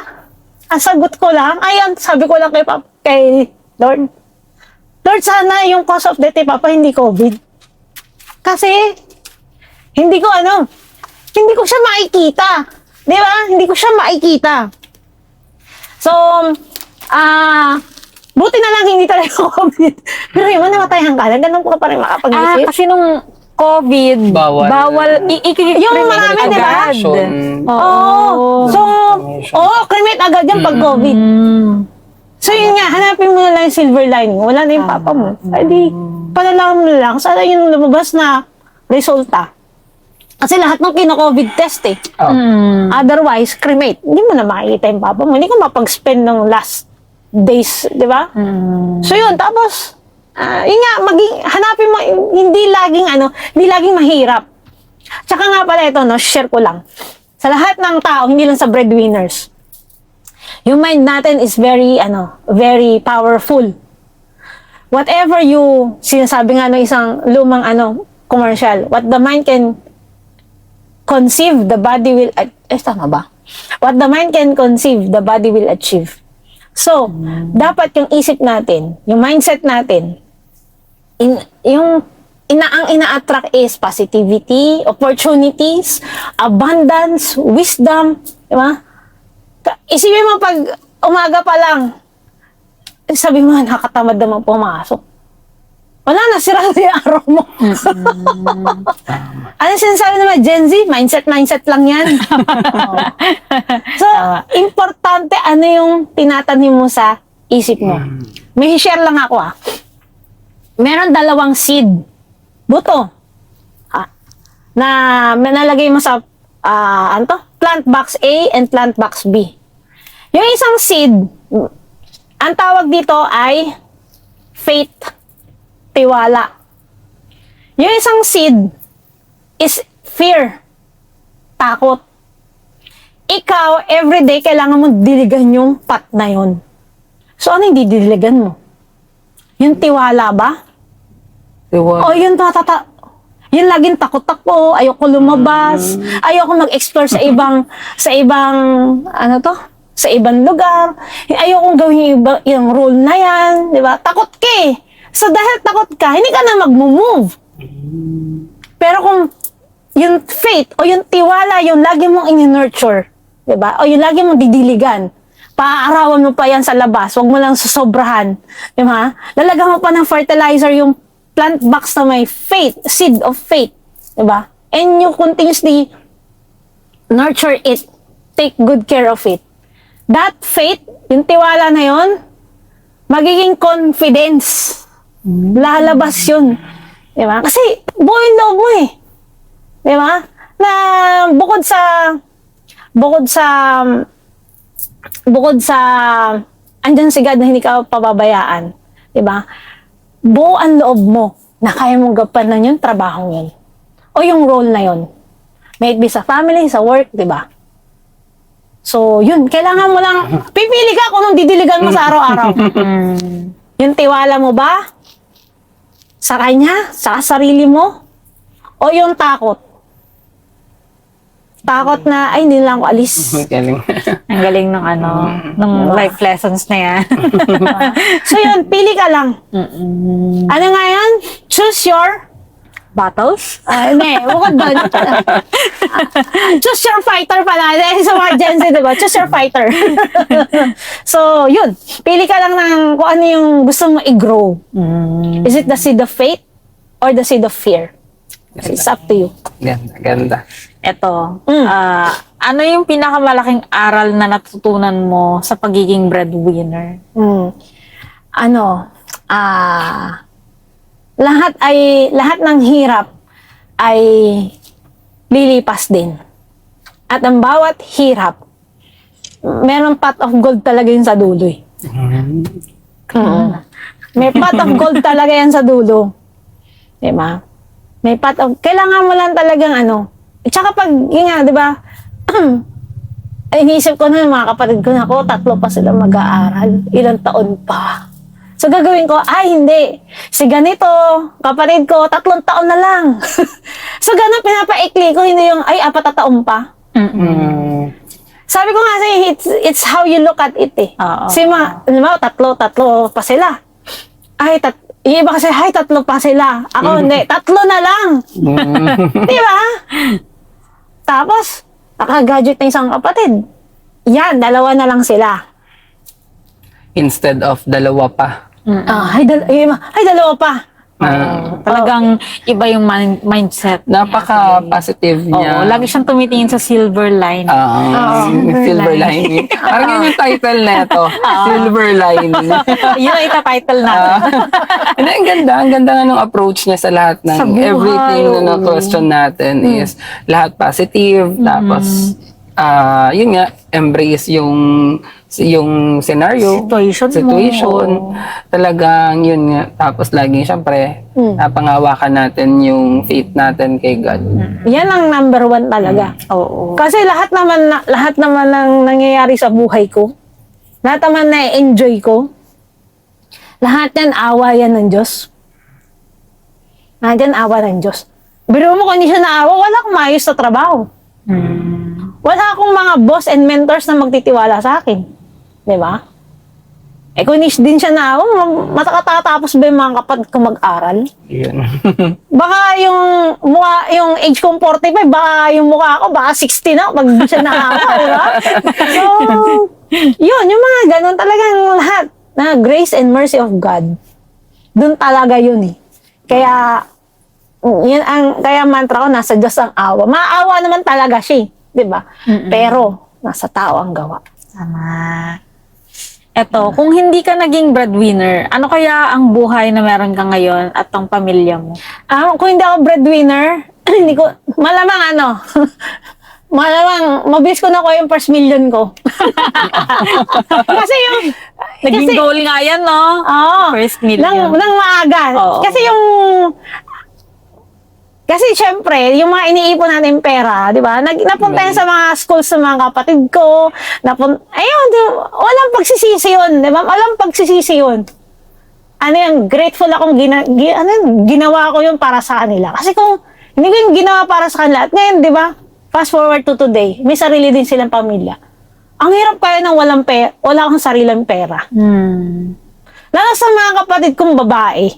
Ang sagot ko lang, sabi ko lang kay Lord, sana yung cause of death ni Papa hindi COVID. Kasi, hindi ko siya makikita. Di ba? Hindi ko siya makikita. So, buti na lang hindi talaga COVID. Pero yung namatayan ka, ganun ko pa rin makapag-isip. Kasi nung COVID, Bawal. Yung marami, di ba? Cremation. Oo. So, cremate agad yan pag COVID. So yun nga, hanapin mo na lang yung silver lining. Wala na yung papa mo. Ay di, palalaman mo na lang. Sana yung lumabas na resulta. Kasi lahat ng kino-COVID test eh. Otherwise, cremate. Hindi mo na makikita yung papa mo. Hindi ko mapag-spend ng last days, di ba? So yun, tapos, yun nga, hanapin mo, hindi laging mahirap. Tsaka nga pala ito, share ko lang. Sa lahat ng tao, hindi lang sa breadwinners, yung mind natin is very powerful. Whatever sinasabi nga ng isang lumang commercial, what the mind can conceive, the body will, tama ba? What the mind can conceive, the body will achieve. So, dapat yung isip natin, yung mindset natin, ang ina-attract is positivity, opportunities, abundance, wisdom, di ba? Isipin mo pag umaga pa lang, sabi mo, nakakatamad naman pumasok. Wala na, sira na yung araw mo. Ano sinasabi naman, Gen Z? Mindset lang yan. So, importante ano yung tinatanim mo sa isip mo. May share lang ako Meron 2 seed, buto, na nalagay mo sa, plant box A and plant box B. Yung isang seed, ang tawag dito ay faith, tiwala. Yung isang seed is fear, takot. ikaw, everyday, kailangan mo diligan yung pot na yun. So, ano yung didiligan mo? Yung tiwala ba? Diba? O yung yun laging takot-takot, ayoko lumabas, ayoko mag-explore sa ibang, ano to? Sa ibang lugar. Ayoko gawin yung role na yan, di ba? Takot ka eh. So, dahil takot ka, hindi ka na mag-move. Pero kung yung faith o yung tiwala, yung lagi mong in-nurture, di ba? O yung lagi mong didiligan, paaarawan mo pa yan sa labas, wag mo lang susobrahan, di ba? Lalagyan mo pa ng fertilizer yung plant box na may faith, seed of faith, di ba? And you continuously nurture it, take good care of it. That faith, yung tiwala na yun, magiging confidence. Lalabas yun. Di ba? Kasi buo yung loob mo eh. Di ba? Na bukod sa andyan si God na hindi ka pababayaan. Di ba? Buo ang loob mo na kaya mong gampanan yung trabaho yun. O yung role na yun. May it be sa family, sa work, di ba? So, yun. Kailangan mo lang, pipili ka kung anong didiligan mo sa araw-araw. Yung tiwala mo ba? Sa kanya? Sa sarili mo? O yung takot? Takot na, ay, hindi lang ako alis. Galing. Ang galing ng ng life lessons na yan. So yun, pili ka lang. Ano nga yan? Choose your Battles? hindi, bukod doon. Choose your fighter pala. Sa mga Gen Z, diba? Choose your fighter. So, yun. Pili ka lang ng kung ano yung gusto mo i-grow. Is it the seed of faith or the seed of fear? It's up to you. Ganda, ganda. Eto, ano yung pinakamalaking aral na natutunan mo sa pagiging breadwinner? Lahat ng hirap ay lilipas din. At ang bawat hirap, meron pot of gold talaga yun sa dulo eh. May pot of gold talaga yan sa dulo. Diba? May pot of, kailangan mo lang talagang tsaka pag, yun nga, diba, iniisip ko na yung mga kapatid ko na ako, 3 pa sila mag-aaral, ilang taon pa. So, gagawin ko, hindi. Si ganito, kapatid ko, 3 taon na lang. So, ganun, pinapaikli ko, hindi yung, 4 na taon pa. Sabi ko nga, it's how you look at it eh. Si tatlo pa sila. Yung iba kasi, 3 pa sila. Ako, hindi, 3 na lang. Di ba? Tapos, nakagraduate na isang kapatid. Yan, 2 na lang sila. Instead of 2 pa. Ay, 2 pa. Talagang iba yung mindset. Napaka-positive niya. Oo, lagi siyang tumitingin sa silver line. Silver lining. Parang yun yung title na ito. Silver lining. Yun ang ita-title natin. And ang ganda. Ang ganda nga ng approach niya sa lahat ng Sa buhay, everything na na-question natin is lahat positive. Tapos, yun nga, embrace yung scenario, Situation. Talagang yun nga. Tapos laging syempre, napangawakan natin yung faith natin kay God. Yan ang number 1 talaga. Oo. Kasi lahat naman ng nangyayari sa buhay ko, lahat naman na-enjoy ko, lahat yan awa yan ng Diyos. Lahat yan awa ng Diyos. Biro mo kung hindi siya naawa, wala akong maayos sa trabaho. Wala akong mga boss and mentors na magtitiwala sa akin. Di ba? Kung hindi din siya naawa, matakatapos ba yung mga kapatid ko mag-aral? Yun. Baka yung age kong 45, baka yung mukha ko, baka 60 na, pag di siya naawa, di ba? So, yun, yung mga ganun talagang lahat na grace and mercy of God. Doon talaga yun eh. Kaya, kaya mantra ko, nasa Diyos ang awa. Maawa naman talaga siya, di ba? Pero, nasa tao ang gawa. Tama. Eto, kung hindi ka naging breadwinner, ano kaya ang buhay na meron ka ngayon at ang pamilya mo? Kung hindi ako breadwinner, hindi ko, malamang mabilis ko na ko yung first million ko. Kasi Naging goal nga yan, no? First million. Nang maaga. Oo. Kasi Kasi syempre, yung mga iniipon natin pera, di ba? Napunta yan sa mga schools ng mga kapatid ko. Ayun, walang pagsisisi yun, di ba? Walang pagsisisi yun. Ano yung grateful akong ginawa ko yun para sa kanila. Kasi kung hindi ko yung ginawa para sa kanila, at ngayon, di ba? Fast forward to today, may sarili din silang pamilya. Ang hirap kaya ng wala akong sariling pera. Lalo sa mga kapatid kong babae.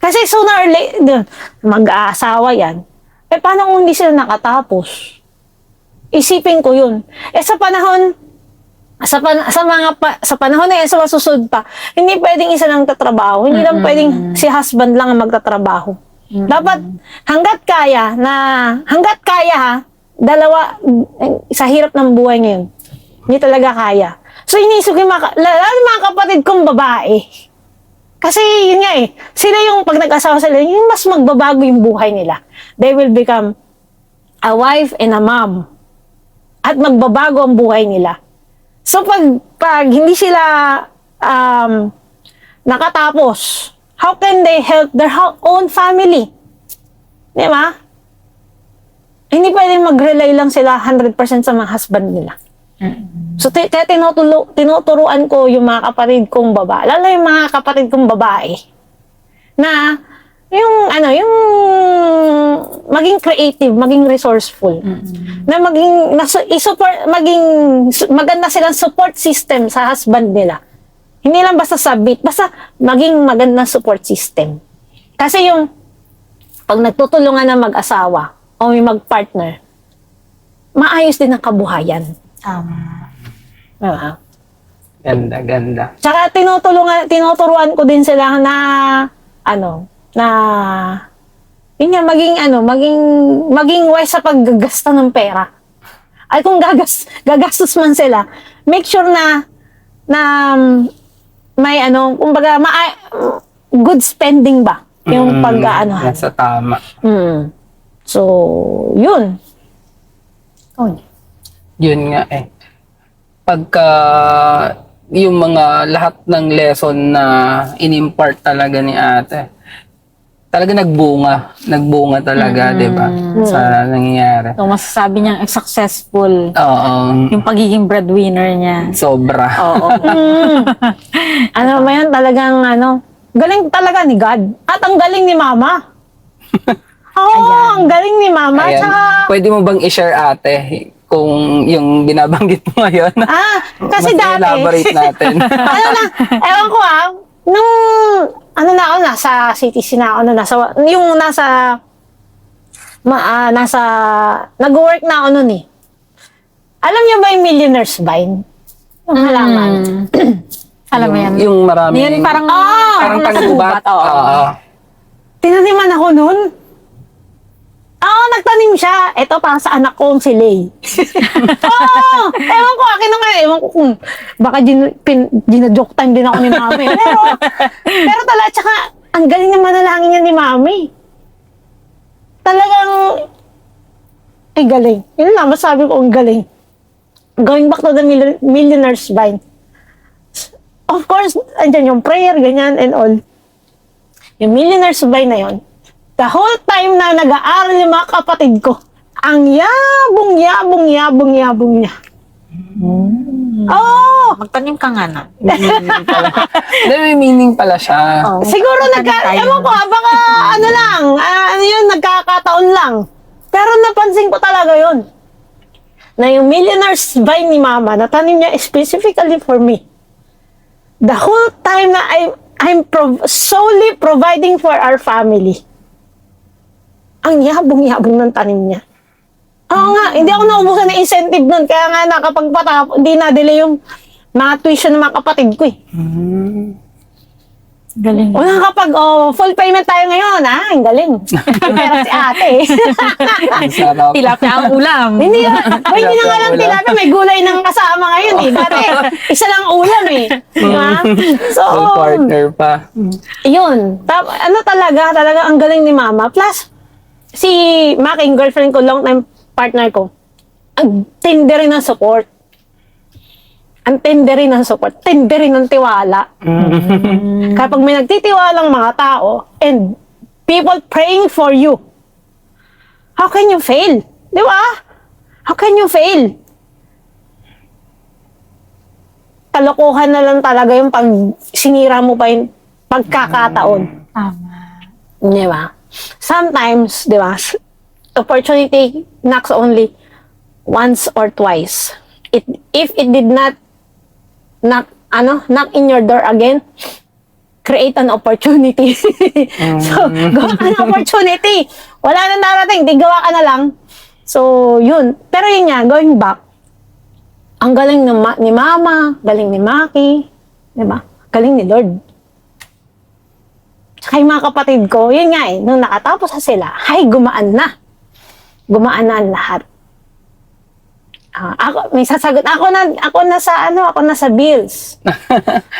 Kasi sooner or later, mag-aasawa yan. Paano kung hindi sila nakatapos? Isipin ko yun. Sa panahon, sa panahon na yan, sa masusunod pa, hindi pwedeng isa lang tatrabaho. Hindi lang pwedeng si husband lang ang magtatrabaho. Dapat, hanggat kaya ha, dalawa, sa hirap ng buhay ngayon, hindi talaga kaya. So, inisip ko yung mga kapatid kong babae. Kasi yun nga sila yung pag nag-asawa sila, yung mas magbabago yung buhay nila. They will become a wife and a mom. At magbabago ang buhay nila. So pag hindi sila nakatapos, how can they help their own family? Di ba? Hindi pwedeng mag-rely lang sila 100% sa mga husband nila. So, kaya tinuturuan ko yung mga kapatid kong babae, lalo yung mga kapatid kong babae, na yung maging creative, maging resourceful, na maganda silang support system sa husband nila. Hindi lang basta sabit, basta maging magandang support system. Kasi yung, pag nagtutulungan na mag-asawa, o may mag-partner, maayos din ang kabuhayan. Diba? Ganda. Tsaka tinuturuan ko din sila na yun nga, maging wise sa paggagasta ng pera. Ay kung gagastos man sila, make sure na may kumbaga good spending ba yung Nasa tama. So, yun. Yun nga pagka yung mga lahat ng lesson na inimpart talaga ni ate, talaga nagbunga talaga, di ba? Sa nangyayari. So, masasabi niyang successful Oo. yung pagiging breadwinner niya. Sobra. Oo. Ba yan talagang galing talaga ni God. At ang galing ni Mama. Ang galing ni Mama. Ayan. Tsaka, Pwede mo bang i-share ate kung yung binabanggit mo ngayon? kasi Mas dati, elaborate natin. ewan ko nung, nasa CTC na ako, nag-work na ako nun Alam niyo ba yung Millionaire's Vine? Yung halaman. Alam mo yan. Yung maraming... Yan parang tanggubat. Oo. Tinaniman ako nun. Nagtanim siya. Ito para sa anak ko, si Lay. Ewan ko, akin naman. Ewan ko kung baka gina-joke time din ako ni Mami. Pero talaga, tsaka, ang galing na manalangin niya ni Mami. Talagang, galing. Yun lang, masabi ko, ang galing. Going back to the Millionaire's Vine. Of course, andyan yung prayer, ganyan, and all. Yung Millionaire's Vine na yun, the whole time na nag-aaral yung mga kapatid ko, ang yabong niya. Magtanim ka nga na. May meaning pala siya. Siguro ewan ko, baka nagkakataon lang. Pero napansin ko talaga yun. Na yung Millionaire's Vine ni Mama, natanim niya specifically for me. The whole time na I'm solely providing for our family. Ang yabong ng tanim niya. Oo nga, hindi ako naubusan ng incentive nun. Kaya nga nakapagpatapos, hindi na-delay yung mga tuition ng mga kapatid ko Galing. O nakapag, full payment tayo ngayon, ang galing. Pero si ate. Sarap. Tilapia ang ulam. Hindi na nga lang tilapia, may gulay ng kasama ngayon Dati, isa lang ulam Diba? So, Full partner pa. yun. Talaga ang galing ni Mama. Plus, si Maki, yung girlfriend ko, long time partner ko, ang tindi rin ng support. Tindi rin ng tiwala. Kapag may nagtitiwalang mga tao, and people praying for you, How can you fail? Di ba? How can you fail? Kalokohan na lang talaga yung pag sinira mo pa yung pagkakataon. Tama. Di ba? Sometimes, di ba, opportunity knocks only once or twice. If it did not knock in your door again, create an opportunity. So, gawa ka ng opportunity. Wala nang darating, di gawa ka na lang. So, yun. Pero yun nga, going back, ang galing ni Mama, galing ni Maki, di ba? Galing ni Lord. Tsaka yung mga kapatid ko, yun nga nung nakatapos na sila, gumaan na. Gumaan na ang lahat. Ako, may sasagot. Ako na sa bills.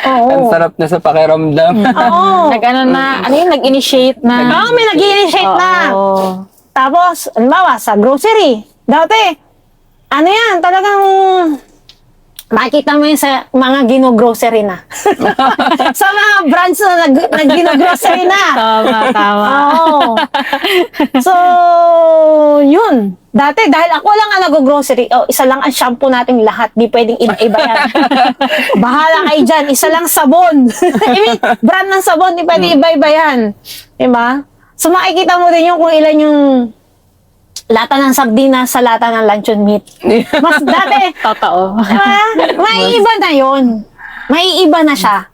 Oo. Ang sarap na sa pakiramdam. Oo. Nag-initiate na. Oo, may nag-initiate na. Oo. Tapos, halimbawa, sa grocery. Dati, talagang makikita mo yun sa mga gino-grocery na. Sa mga brands na nag-gino-grocery na. Tama. Oo. So, yun. Dati, dahil ako lang ang nag-grocery, isa lang ang shampoo nating lahat. Di pwedeng iba-iba yan. Bahala kayo dyan. Isa lang sabon. I mean, brand ng sabon, di pwedeng iba-iba yan. Diba? So, makikita mo din yung kung ilan yung lata ng sardinas sa lata ng luncheon meat. Mas dati, Totoo. diba? Maiiba na yun. Maiiba na siya.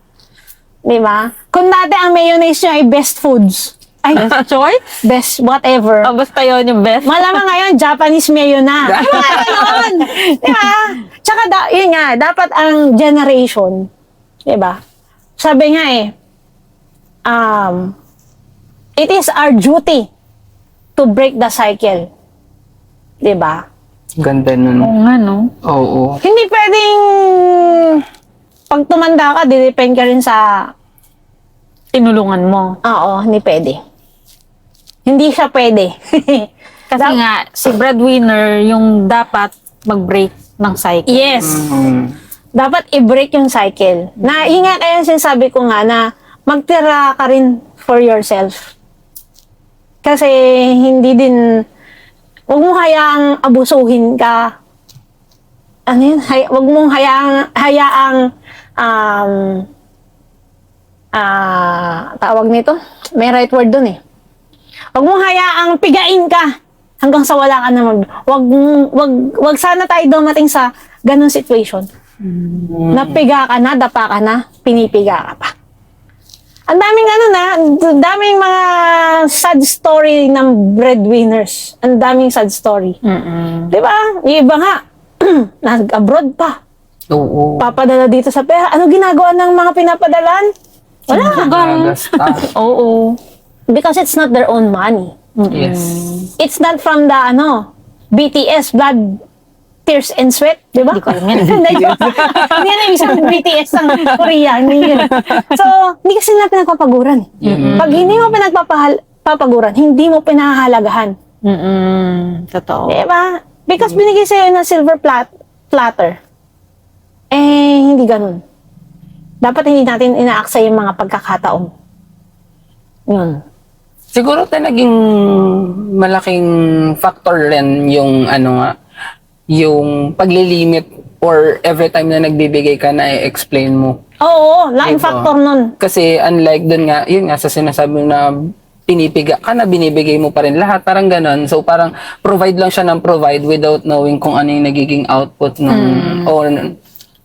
Diba? Kung dati ang mayonnaise nyo ay best foods, ay, Choice? best whatever. Basta yun yung best. Malamang ngayon, Japanese mayo na. Yun. Diba? Tsaka, yun nga, dapat ang generation, diba? Sabi nga it is our duty to break the cycle. Diba? Ganda nun. Oo nga, no? Oo. Hindi pwedeng pag tumanda ka, didepend ka rin sa Tinulungan mo. oo, hindi pwede. Hindi siya pwede. Kasi nga, si breadwinner yung dapat mag-break ng cycle. Yes. Mm. Dapat i-break yung cycle. Na, yun nga kaya sinasabi ko nga na magtira ka rin for yourself. Kasi hindi din, huwag mo hayaang abusuhin ka. Ano yun? Huwag mong hayaang tawag nito? May right word dun eh. Huwag mong hayaang pigain ka hanggang sa wala ka na wag sana tayo dumating sa ganung situation. Napiga ka na, dapa ka na, pinipiga ka pa. Ang daming mga sad story ng breadwinners. Ang daming sad story. Di ba? Yung iba nga, nag-abroad pa. Oo. Papadala dito sa pera. Ano ginagawa ng mga pinapadalan? Wala. Nagasta. Oo. Because it's not their own money. Yes. It's not from the, BTS, blood, tears, and sweat. Di ba? Hindi ko alam yan. Hindi yan ang isang BTS ng Korea. Hindi yun. So, hindi kasi nila pinagpapaguran. Pag hindi mo pinagpapaguran, hindi mo pinahahalagahan. Totoo. Di ba? Because binigay sa'yo ng silver platter. Hindi ganun. Dapat hindi natin inaaksa yung mga pagkakataon. Yun. Siguro naging malaking factor rin yung yung paglilimit or every time na nagbibigay ka na i-explain mo. Oo, laking Diba? factor nun. Kasi unlike dun nga, yun nga sa sinasabi mo na pinipiga ka na, binibigay mo pa rin lahat, parang ganon. So parang provide lang siya ng provide without knowing kung ano yung nagiging output nung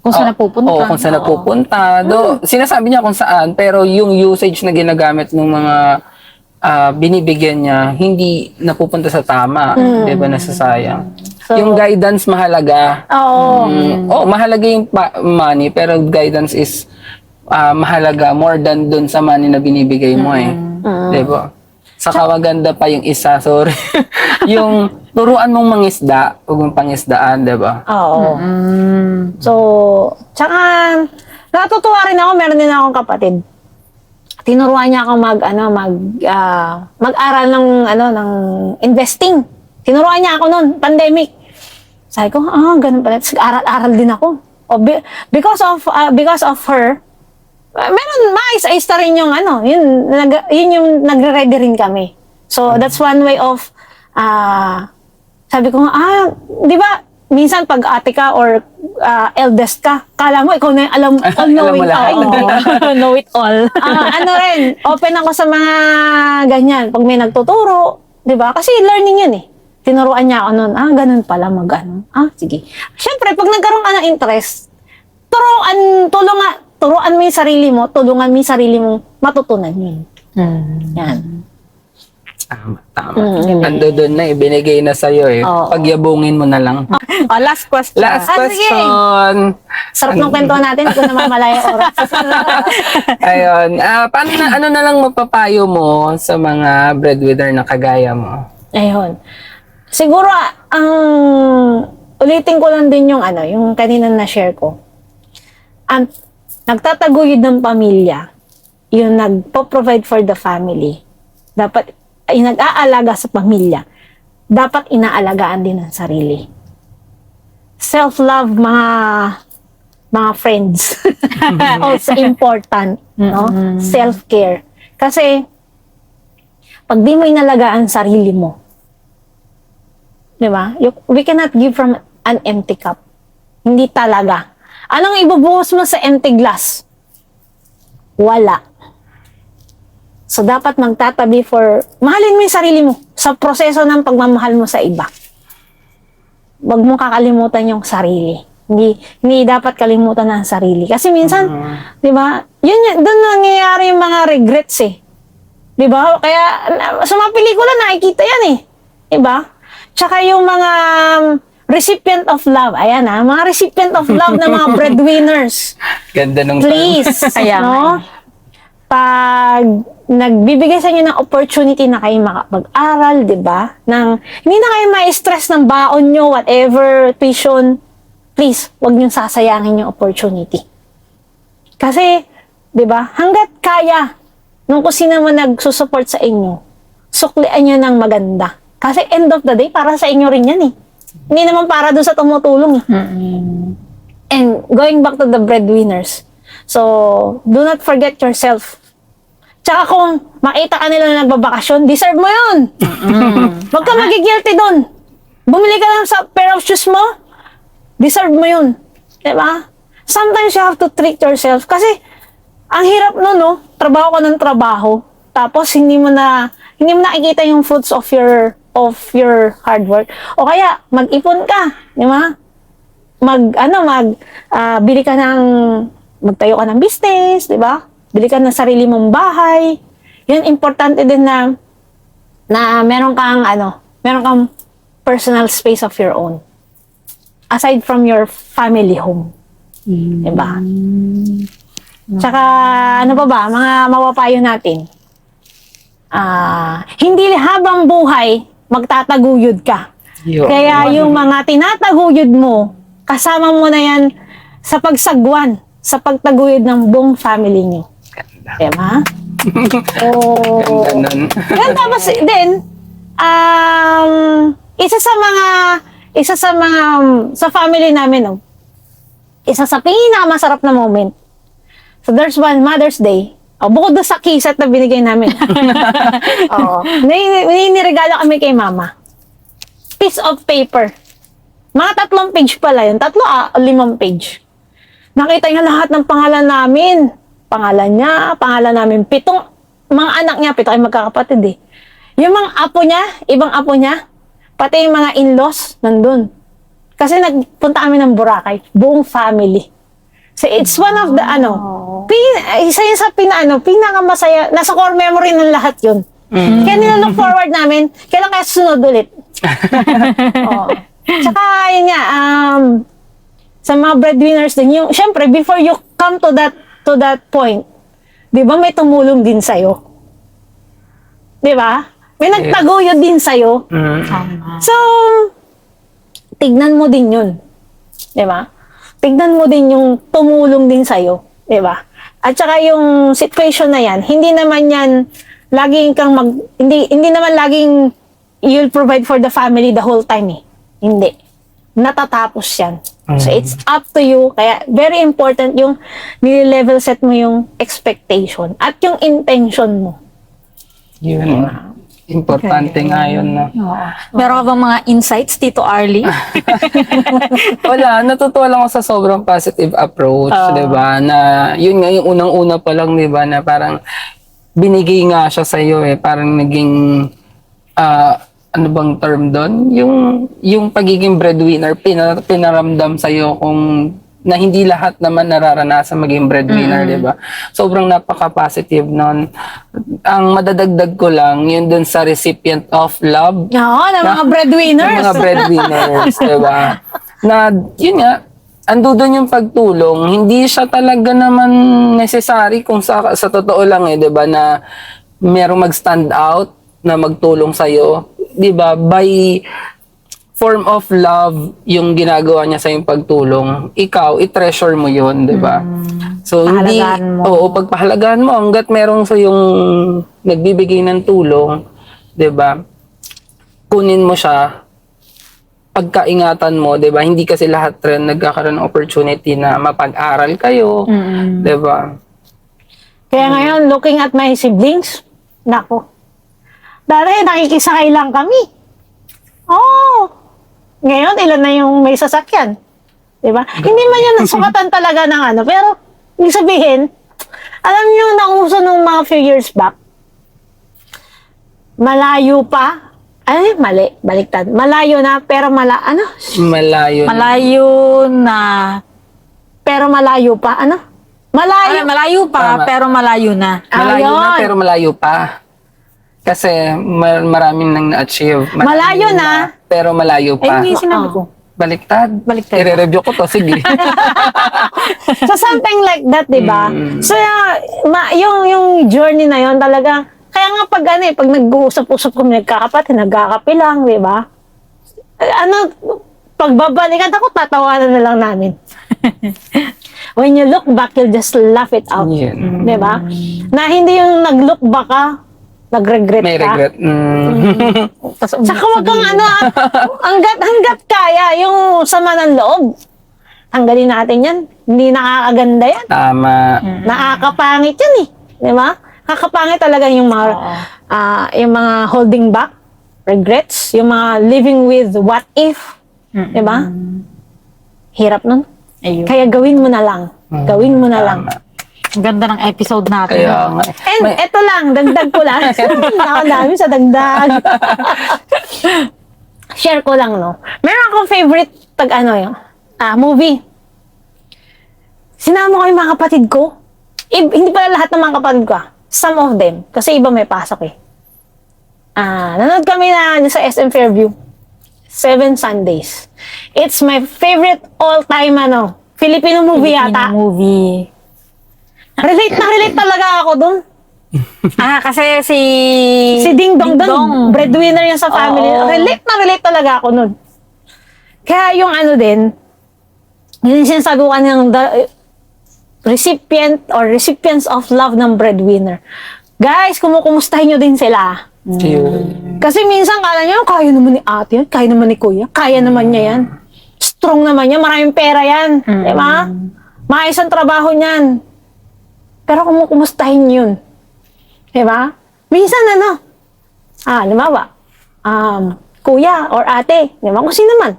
Kung saan napupunta. Oo, kung saan napupunta. Sinasabi niya kung saan, pero yung usage na ginagamit ng mga binibigyan niya, hindi napupunta sa tama. Di ba, nasasayang. So, yung guidance mahalaga. Oo. Mahalaga yung money, pero guidance is mahalaga more than dun sa money na binibigay mo Di ba? Saka maganda pa yung isa, sorry. Yung turuan mong mangisda, huwag mong pangisdaan, di ba? Oo. So, tsaka, natutuwa rin ako, meron din akong kapatid. Tinuruan niya ako mag-aral ng investing. Tinuruan niya ako noon, pandemic. Sabi ko, ganun pala. Aral-aral din ako. Because of her, meron, mais-ayos na rin yung yun yung nagre-ready rin kami. So, that's one way of sabi ko nga, di ba, minsan pag ate ka or eldest ka, kala mo ikaw na yung alam, all-knowing. Alam mo lahat. Oo. Know it all. Ano rin, open ako sa mga ganyan. Pag may nagtuturo, di ba? Kasi learning yun eh. Tinuruan niya ako noon, ganun pala mag-ano. Sige. Siyempre, pag nagkaroon ka ng interest, turuan mo yung sarili mo, tulungan mo yung sarili mong matutunan yun. Yan. Tama. Ando doon na, ibinigay na sa'yo eh. Oo. Pagyabungin mo na lang. Last question. Last Sige. question. Sarap ng kwentuhan natin, hindi ko na mamalaya oras. Ayun. Ano na lang mapapayo mo sa mga breadwinner na kagaya mo? Ayun. Siguro, ulitin ko lang din yung yung kanina na-share ko. Ang nagtataguyod ng pamilya, yung nagpo-provide for the family, dapat ay nag-aalaga sa pamilya, dapat inaalagaan din ang sarili. Self-love, mga friends. Also important, no? Self-care. Kasi, pag di mo inalagaan ang sarili mo, di ba? We cannot give from an empty cup. Hindi talaga. Anong ibubuhos mo sa empty glass? Wala. So, dapat magtatabi mahalin mo yung sarili mo sa proseso ng pagmamahal mo sa iba. Huwag mong kakalimutan yung sarili. Hindi dapat kalimutan ang sarili. Kasi minsan, di ba, doon nangyayari yung mga regrets eh. Di ba? Kaya, sa mga pelikula, nakikita yan eh. Di ba? Tsaka yung mga recipient of love. Ayan mga recipient of love na mga breadwinners. Ganda nung Please, Ayan. no? Pag nagbibigay sa inyo ng opportunity na kayo makapag-aral, di ba? Hindi na kayo ma-stress ng baon nyo, whatever, tuition, please, huwag nyo sasayangin yung opportunity. Kasi, di ba, hanggat kaya, nung kung sino man nagsusupport sa inyo, suklian nyo ng maganda. Kasi end of the day, para sa inyo rin yan eh. Hindi naman para doon sa tumutulong eh. And going back to the breadwinners, so, do not forget yourself. Tsaka kung makita ka nila na nagbabakasyon, deserve mo yun. Huwag ka magigilty doon. Bumili ka lang sa pair of shoes mo, deserve mo yun. Diba? Sometimes you have to treat yourself. Kasi, ang hirap nun, no? Trabaho ka ng trabaho. Tapos, hindi mo nakikita yung fruits of your hard work. O kaya, mag-ipon ka. Diba? Bili ka magtayo ka ng business, diba? Bili ka ng sarili mong bahay. Yun, importante din na meron kang personal space of your own. Aside from your family home. Diba? Tsaka, ano pa ba, mga mapapayo natin. Hindi habang buhay, magtataguyod ka. Kaya yung mga tinataguyod mo, kasama mo na yan sa pagsagwan, sa pagtaguyod ng buong family nyo. Diba? Ganda nun. Yan, tapos din, sa family namin, no? Isa sa pinakamasarap na moment. So, there's one Mother's Day. Bukod doon sa kiset na binigay namin. Niregalo kami kay Mama. Piece of paper. Mga 3 page pala yun. 5 page. Nakita niya lahat ng pangalan namin. Pangalan niya, pangalan namin. 7 mga anak niya, 7 kayong magkakapatid eh. Yung mga apo niya, ibang apo niya, pati yung mga in-laws, nandun. Kasi nagpunta kami ng Boracay, buong family. So it's one of the, isa yun sa pinakamasaya, nasa core memory ng lahat yun. Kaya nilalook forward namin, kailan kaya sunod ulit. Tsaka yun nga, sa mga breadwinners din, syempre, before you come to that point, di ba may tumulong din sa'yo? Di ba? May nagtaguyod din sa'yo. So, tignan mo din yun. Di ba? Tignan mo din yung tumulong din sa'yo. Di ba? At saka yung situation na yan, hindi naman yan laging hindi naman laging you'll provide for the family the whole time eh. Hindi. Natatapos yan. So, it's up to you. Kaya, very important yung nile-level set mo yung expectation at yung intention mo. Yun. Importante nga yun, no? Oo. Meron ka bang mga insights, Tito Arlie? Wala, natutuwa lang ako sa sobrang positive approach, 'di ba? Na yun nga yung unang-una pa lang, 'di ba, na parang binigay nga siya sa iyo parang naging ano bang term doon? Yung pagiging breadwinner pinaramdam sa iyo kung na hindi lahat naman nararanasan maging breadwinner, 'di ba? Sobrang napaka-positive noon. Ang madadagdag ko lang, yun doon sa recipient of love, Oo, ng mga breadwinners. ng mga breadwinners, 'di ba? Na yun nga, ando doon yung pagtulong, hindi siya talaga naman necessary kung sa totoo lang 'di ba, na merong mag-stand out na magtulong sa iyo, 'di ba? By form of love yung ginagawa niya sa yung pagtulong, ikaw i-treasure mo yun, 'di ba? So hindi Pahalagaan mo. oo, pagpahalagaan mo hangga't merong sa yung nagbibigay ng tulong, 'di ba? Kunin mo siya, pagkaingatan mo, 'di ba? Hindi kasi lahat rin nagkakaroon ng opportunity na mapag-aral kayo, 'di ba? Kaya ngayon, looking at my siblings, nako, dati nakikisakay lang kami. Oh, ngayon, ilan na yung may sasakyan? Diba? Hindi man yan sukatan talaga ng ano, pero, ibig sabihin, alam niyo, nauso nung mga few years back, malayo pa, ay, mali, baliktad. Malayo na, pero Malayo. Malayo na. pero malayo pa, ano? Malayo. Ay, malayo pa, Tama. pero malayo na. Malayo na Ayun. pero malayo pa. Kasi maraming nang na-achieve. Malayo na. Pero malayo Ay, pa. hindi sinabi ko. Baliktad. Baliktad. I-review ko to, sige. So, something like that, di ba? Mm. So, yung journey na yon talaga, kaya nga pag pag nag-uusap-usap kami nagkakapatid, nagkakape lang, di ba? Pagbabalikan ako, tatawanan na lang namin. When you look back, you'll just laugh it out. Yun. Di ba? Na hindi yung nag-look back ka, nag-regret May ka. regret. Tsaka wag kang hanggat kaya, yung sama ng loob. Tanggalin natin yan. Hindi nakakaganda yan. Tama. Nakakapangit yan eh. Di ba? Nakakapangit talaga yung mga, yung mga holding back, regrets, yung mga living with what if. Di ba? Hirap nun. Ayun. Kaya gawin mo na lang. Gawin mo na lang. Tama. Ang ganda ng episode natin. Kaya nga. And eto lang, dagdag ko lang. Nakadami sa dagdag. Share ko lang, no? Meron akong favorite movie. Sinama ko yung mga kapatid ko. Hindi pala lahat ng mga kapatid ko. Some of them. Kasi iba may pasok eh. Nanood kami na sa SM Fairview. 7 Sundays. It's my favorite all-time Filipino movie yata. Filipino movie. Relate talaga ako dun. Kasi Si Ding Dong Ding Dong. dun, breadwinner yan sa family. Oo. Relate talaga ako nun. Kaya yung yung sinasabi ko ng recipient or recipients of love ng breadwinner. Guys, kumukumustahin nyo din sila. Yun. Kasi minsan kala nyo, kaya naman ni ate yan, kaya naman ni kuya, kaya naman niya yan. Strong naman yan, maraming pera yan. Di ba? Maayos ang trabaho niyan. Pero kumukumustahin yun. Di ba? Minsan halimbawa, kuya or ate, di ba? Kung sino man.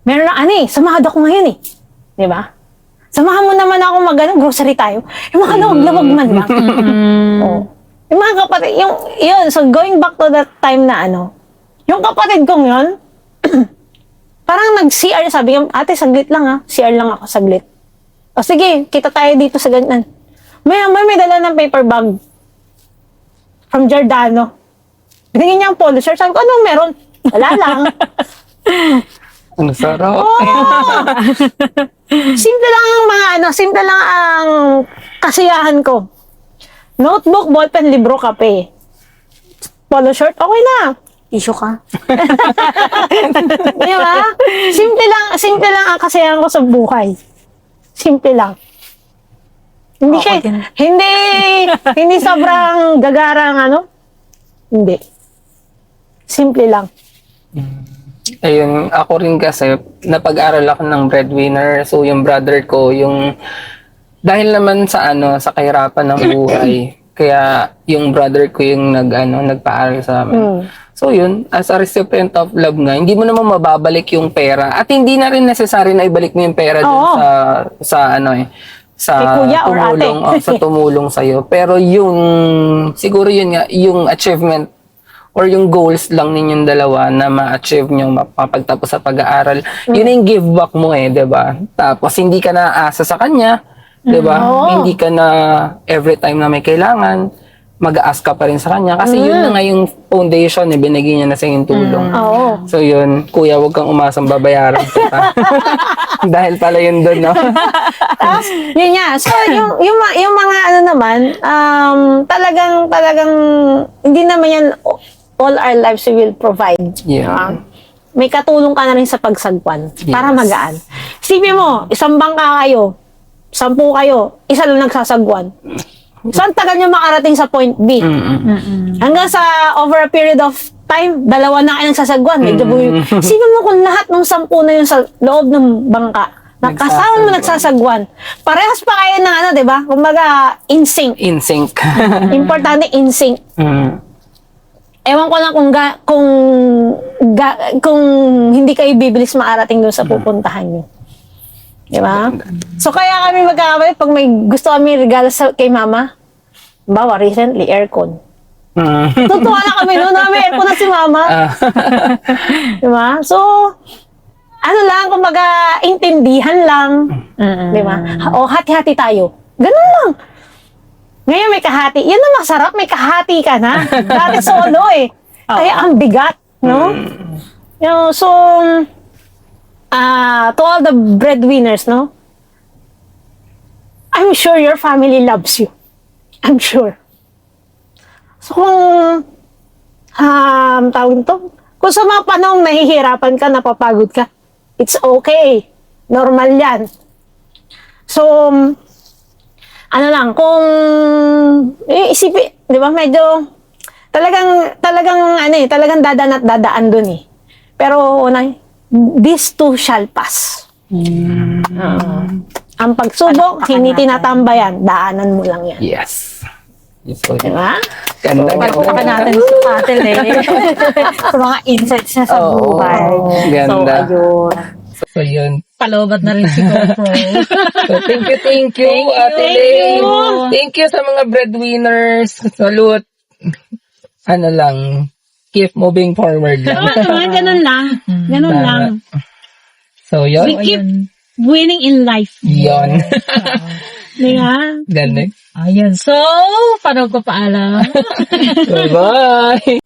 Meron na, samahan ako ngayon eh. Di ba? Samahan mo naman ako grocery tayo. Yung mga lawag-lawag man lang. Oo. Yung mga kapatid, yun, so going back to that time na yung kapatid kong yun, parang nag-CR, sabi niya, ate, saglit lang CR lang ako, saglit. O sige, kita tayo dito sa ganyan. May dala ng paper bag from Giordano. Binigyan niya ang polo shirt. Sabi ko, anong meron? Wala lang. Ang sarap. Oh! Simple lang ang simple lang ang kasiyahan ko. Notebook, ballpen, libro, kape. Polo shirt, okay na. Issue ka. Di ba? Simple lang ang kasiyahan ko sa buhay. Simple lang. Hindi siya, din. hindi sobrang gagarang Hindi. Simple lang. Ayun, ako rin kasi, napag-aral ako ng breadwinner. So, yung brother ko, dahil naman sa sa kahirapan ng buhay, Kaya yung brother ko yung nagpaaral sa amin. So yun, as a recipient of love nga, hindi mo naman mababalik yung pera. At hindi na rin necessary na ibalik mo yung pera dun Oo. sa sa Kay kuya or tumulong, ate. sa tumulong sa'yo. Pero yung, siguro yun nga, yung achievement or yung goals lang ninyong dalawa na ma-achieve nyo, mapapagtapos sa pag-aaral, yun yung give back mo di ba? Tapos hindi ka na aasa sa kanya, di ba? Oo. Hindi ka na every time na may kailangan, mag-ask ka pa rin sa kanya. Kasi yun na nga yung foundation, binigay niya na sa yung tulong. Oo. So yun, kuya, huwag kang umasang babayaran kita. Dahil pala yun doon, no? Tapos, yun nga. So, yung mga ano naman, talagang, hindi naman yan all our lives we will provide. Yeah. May katulong ka na rin sa pagsagwan para Yes. magaan. Isipin mo, isang bangka kayo, 10 kayo, isa lang nagsasagwan. So, ang tagal nyo makarating sa point B. Hanggang sa over a period of time, 2 na kayo nagsasagwan. Medyo Isipin mo kung lahat ng 10 na yun sa loob ng bangka, nakasama mo nagsasagwan. Parehas pa kayo ng di ba? Kumbaga, in sync. In sync. Importante, in sync. Ewan ko lang kung hindi kayo bibilis maarating doon sa pupuntahan nyo. Di ba? So, kaya kami magkakabalik pag may gusto kami regalo kay mama. Bawa, recently, aircon. Tutuwa na kami noon na may aircon na si mama. Di ba? So, ano lang, kumbaga, intindihan lang. Di ba? O, hati-hati tayo. Ganun lang. Ngayon may kahati. Yan na masarap, may kahati ka na. Dati solo Kaya ang bigat, no? So, to all the breadwinners, no? I'm sure your family loves you. I'm sure. So, tawag to, kung sa mga panahong nahihirapan ka, napapagod ka, it's okay. Normal yan. So, ano lang, kung isipin, di ba, medyo talagang dadaan at dadaan dun Pero these two shall pass. Ang pagsubok, hindi tinatambayan, daanan mo lang yan. Yes. Yes, po. Di ba? Ganda, Palpakan natin si Patel sa mga insights niya sa Oo, buhay. ganda. So, ayun. So, yun. Palobat na rin si GoPro. So, thank you, Ate Lay. Thank you sa mga breadwinners. Salute. Ano lang, keep moving forward lang. Ganun lang. Ganun lang. So, yun. We keep winning in life. Yun. Di ba? Ganda. Ayun. So, paano ko paalam? Bye-bye.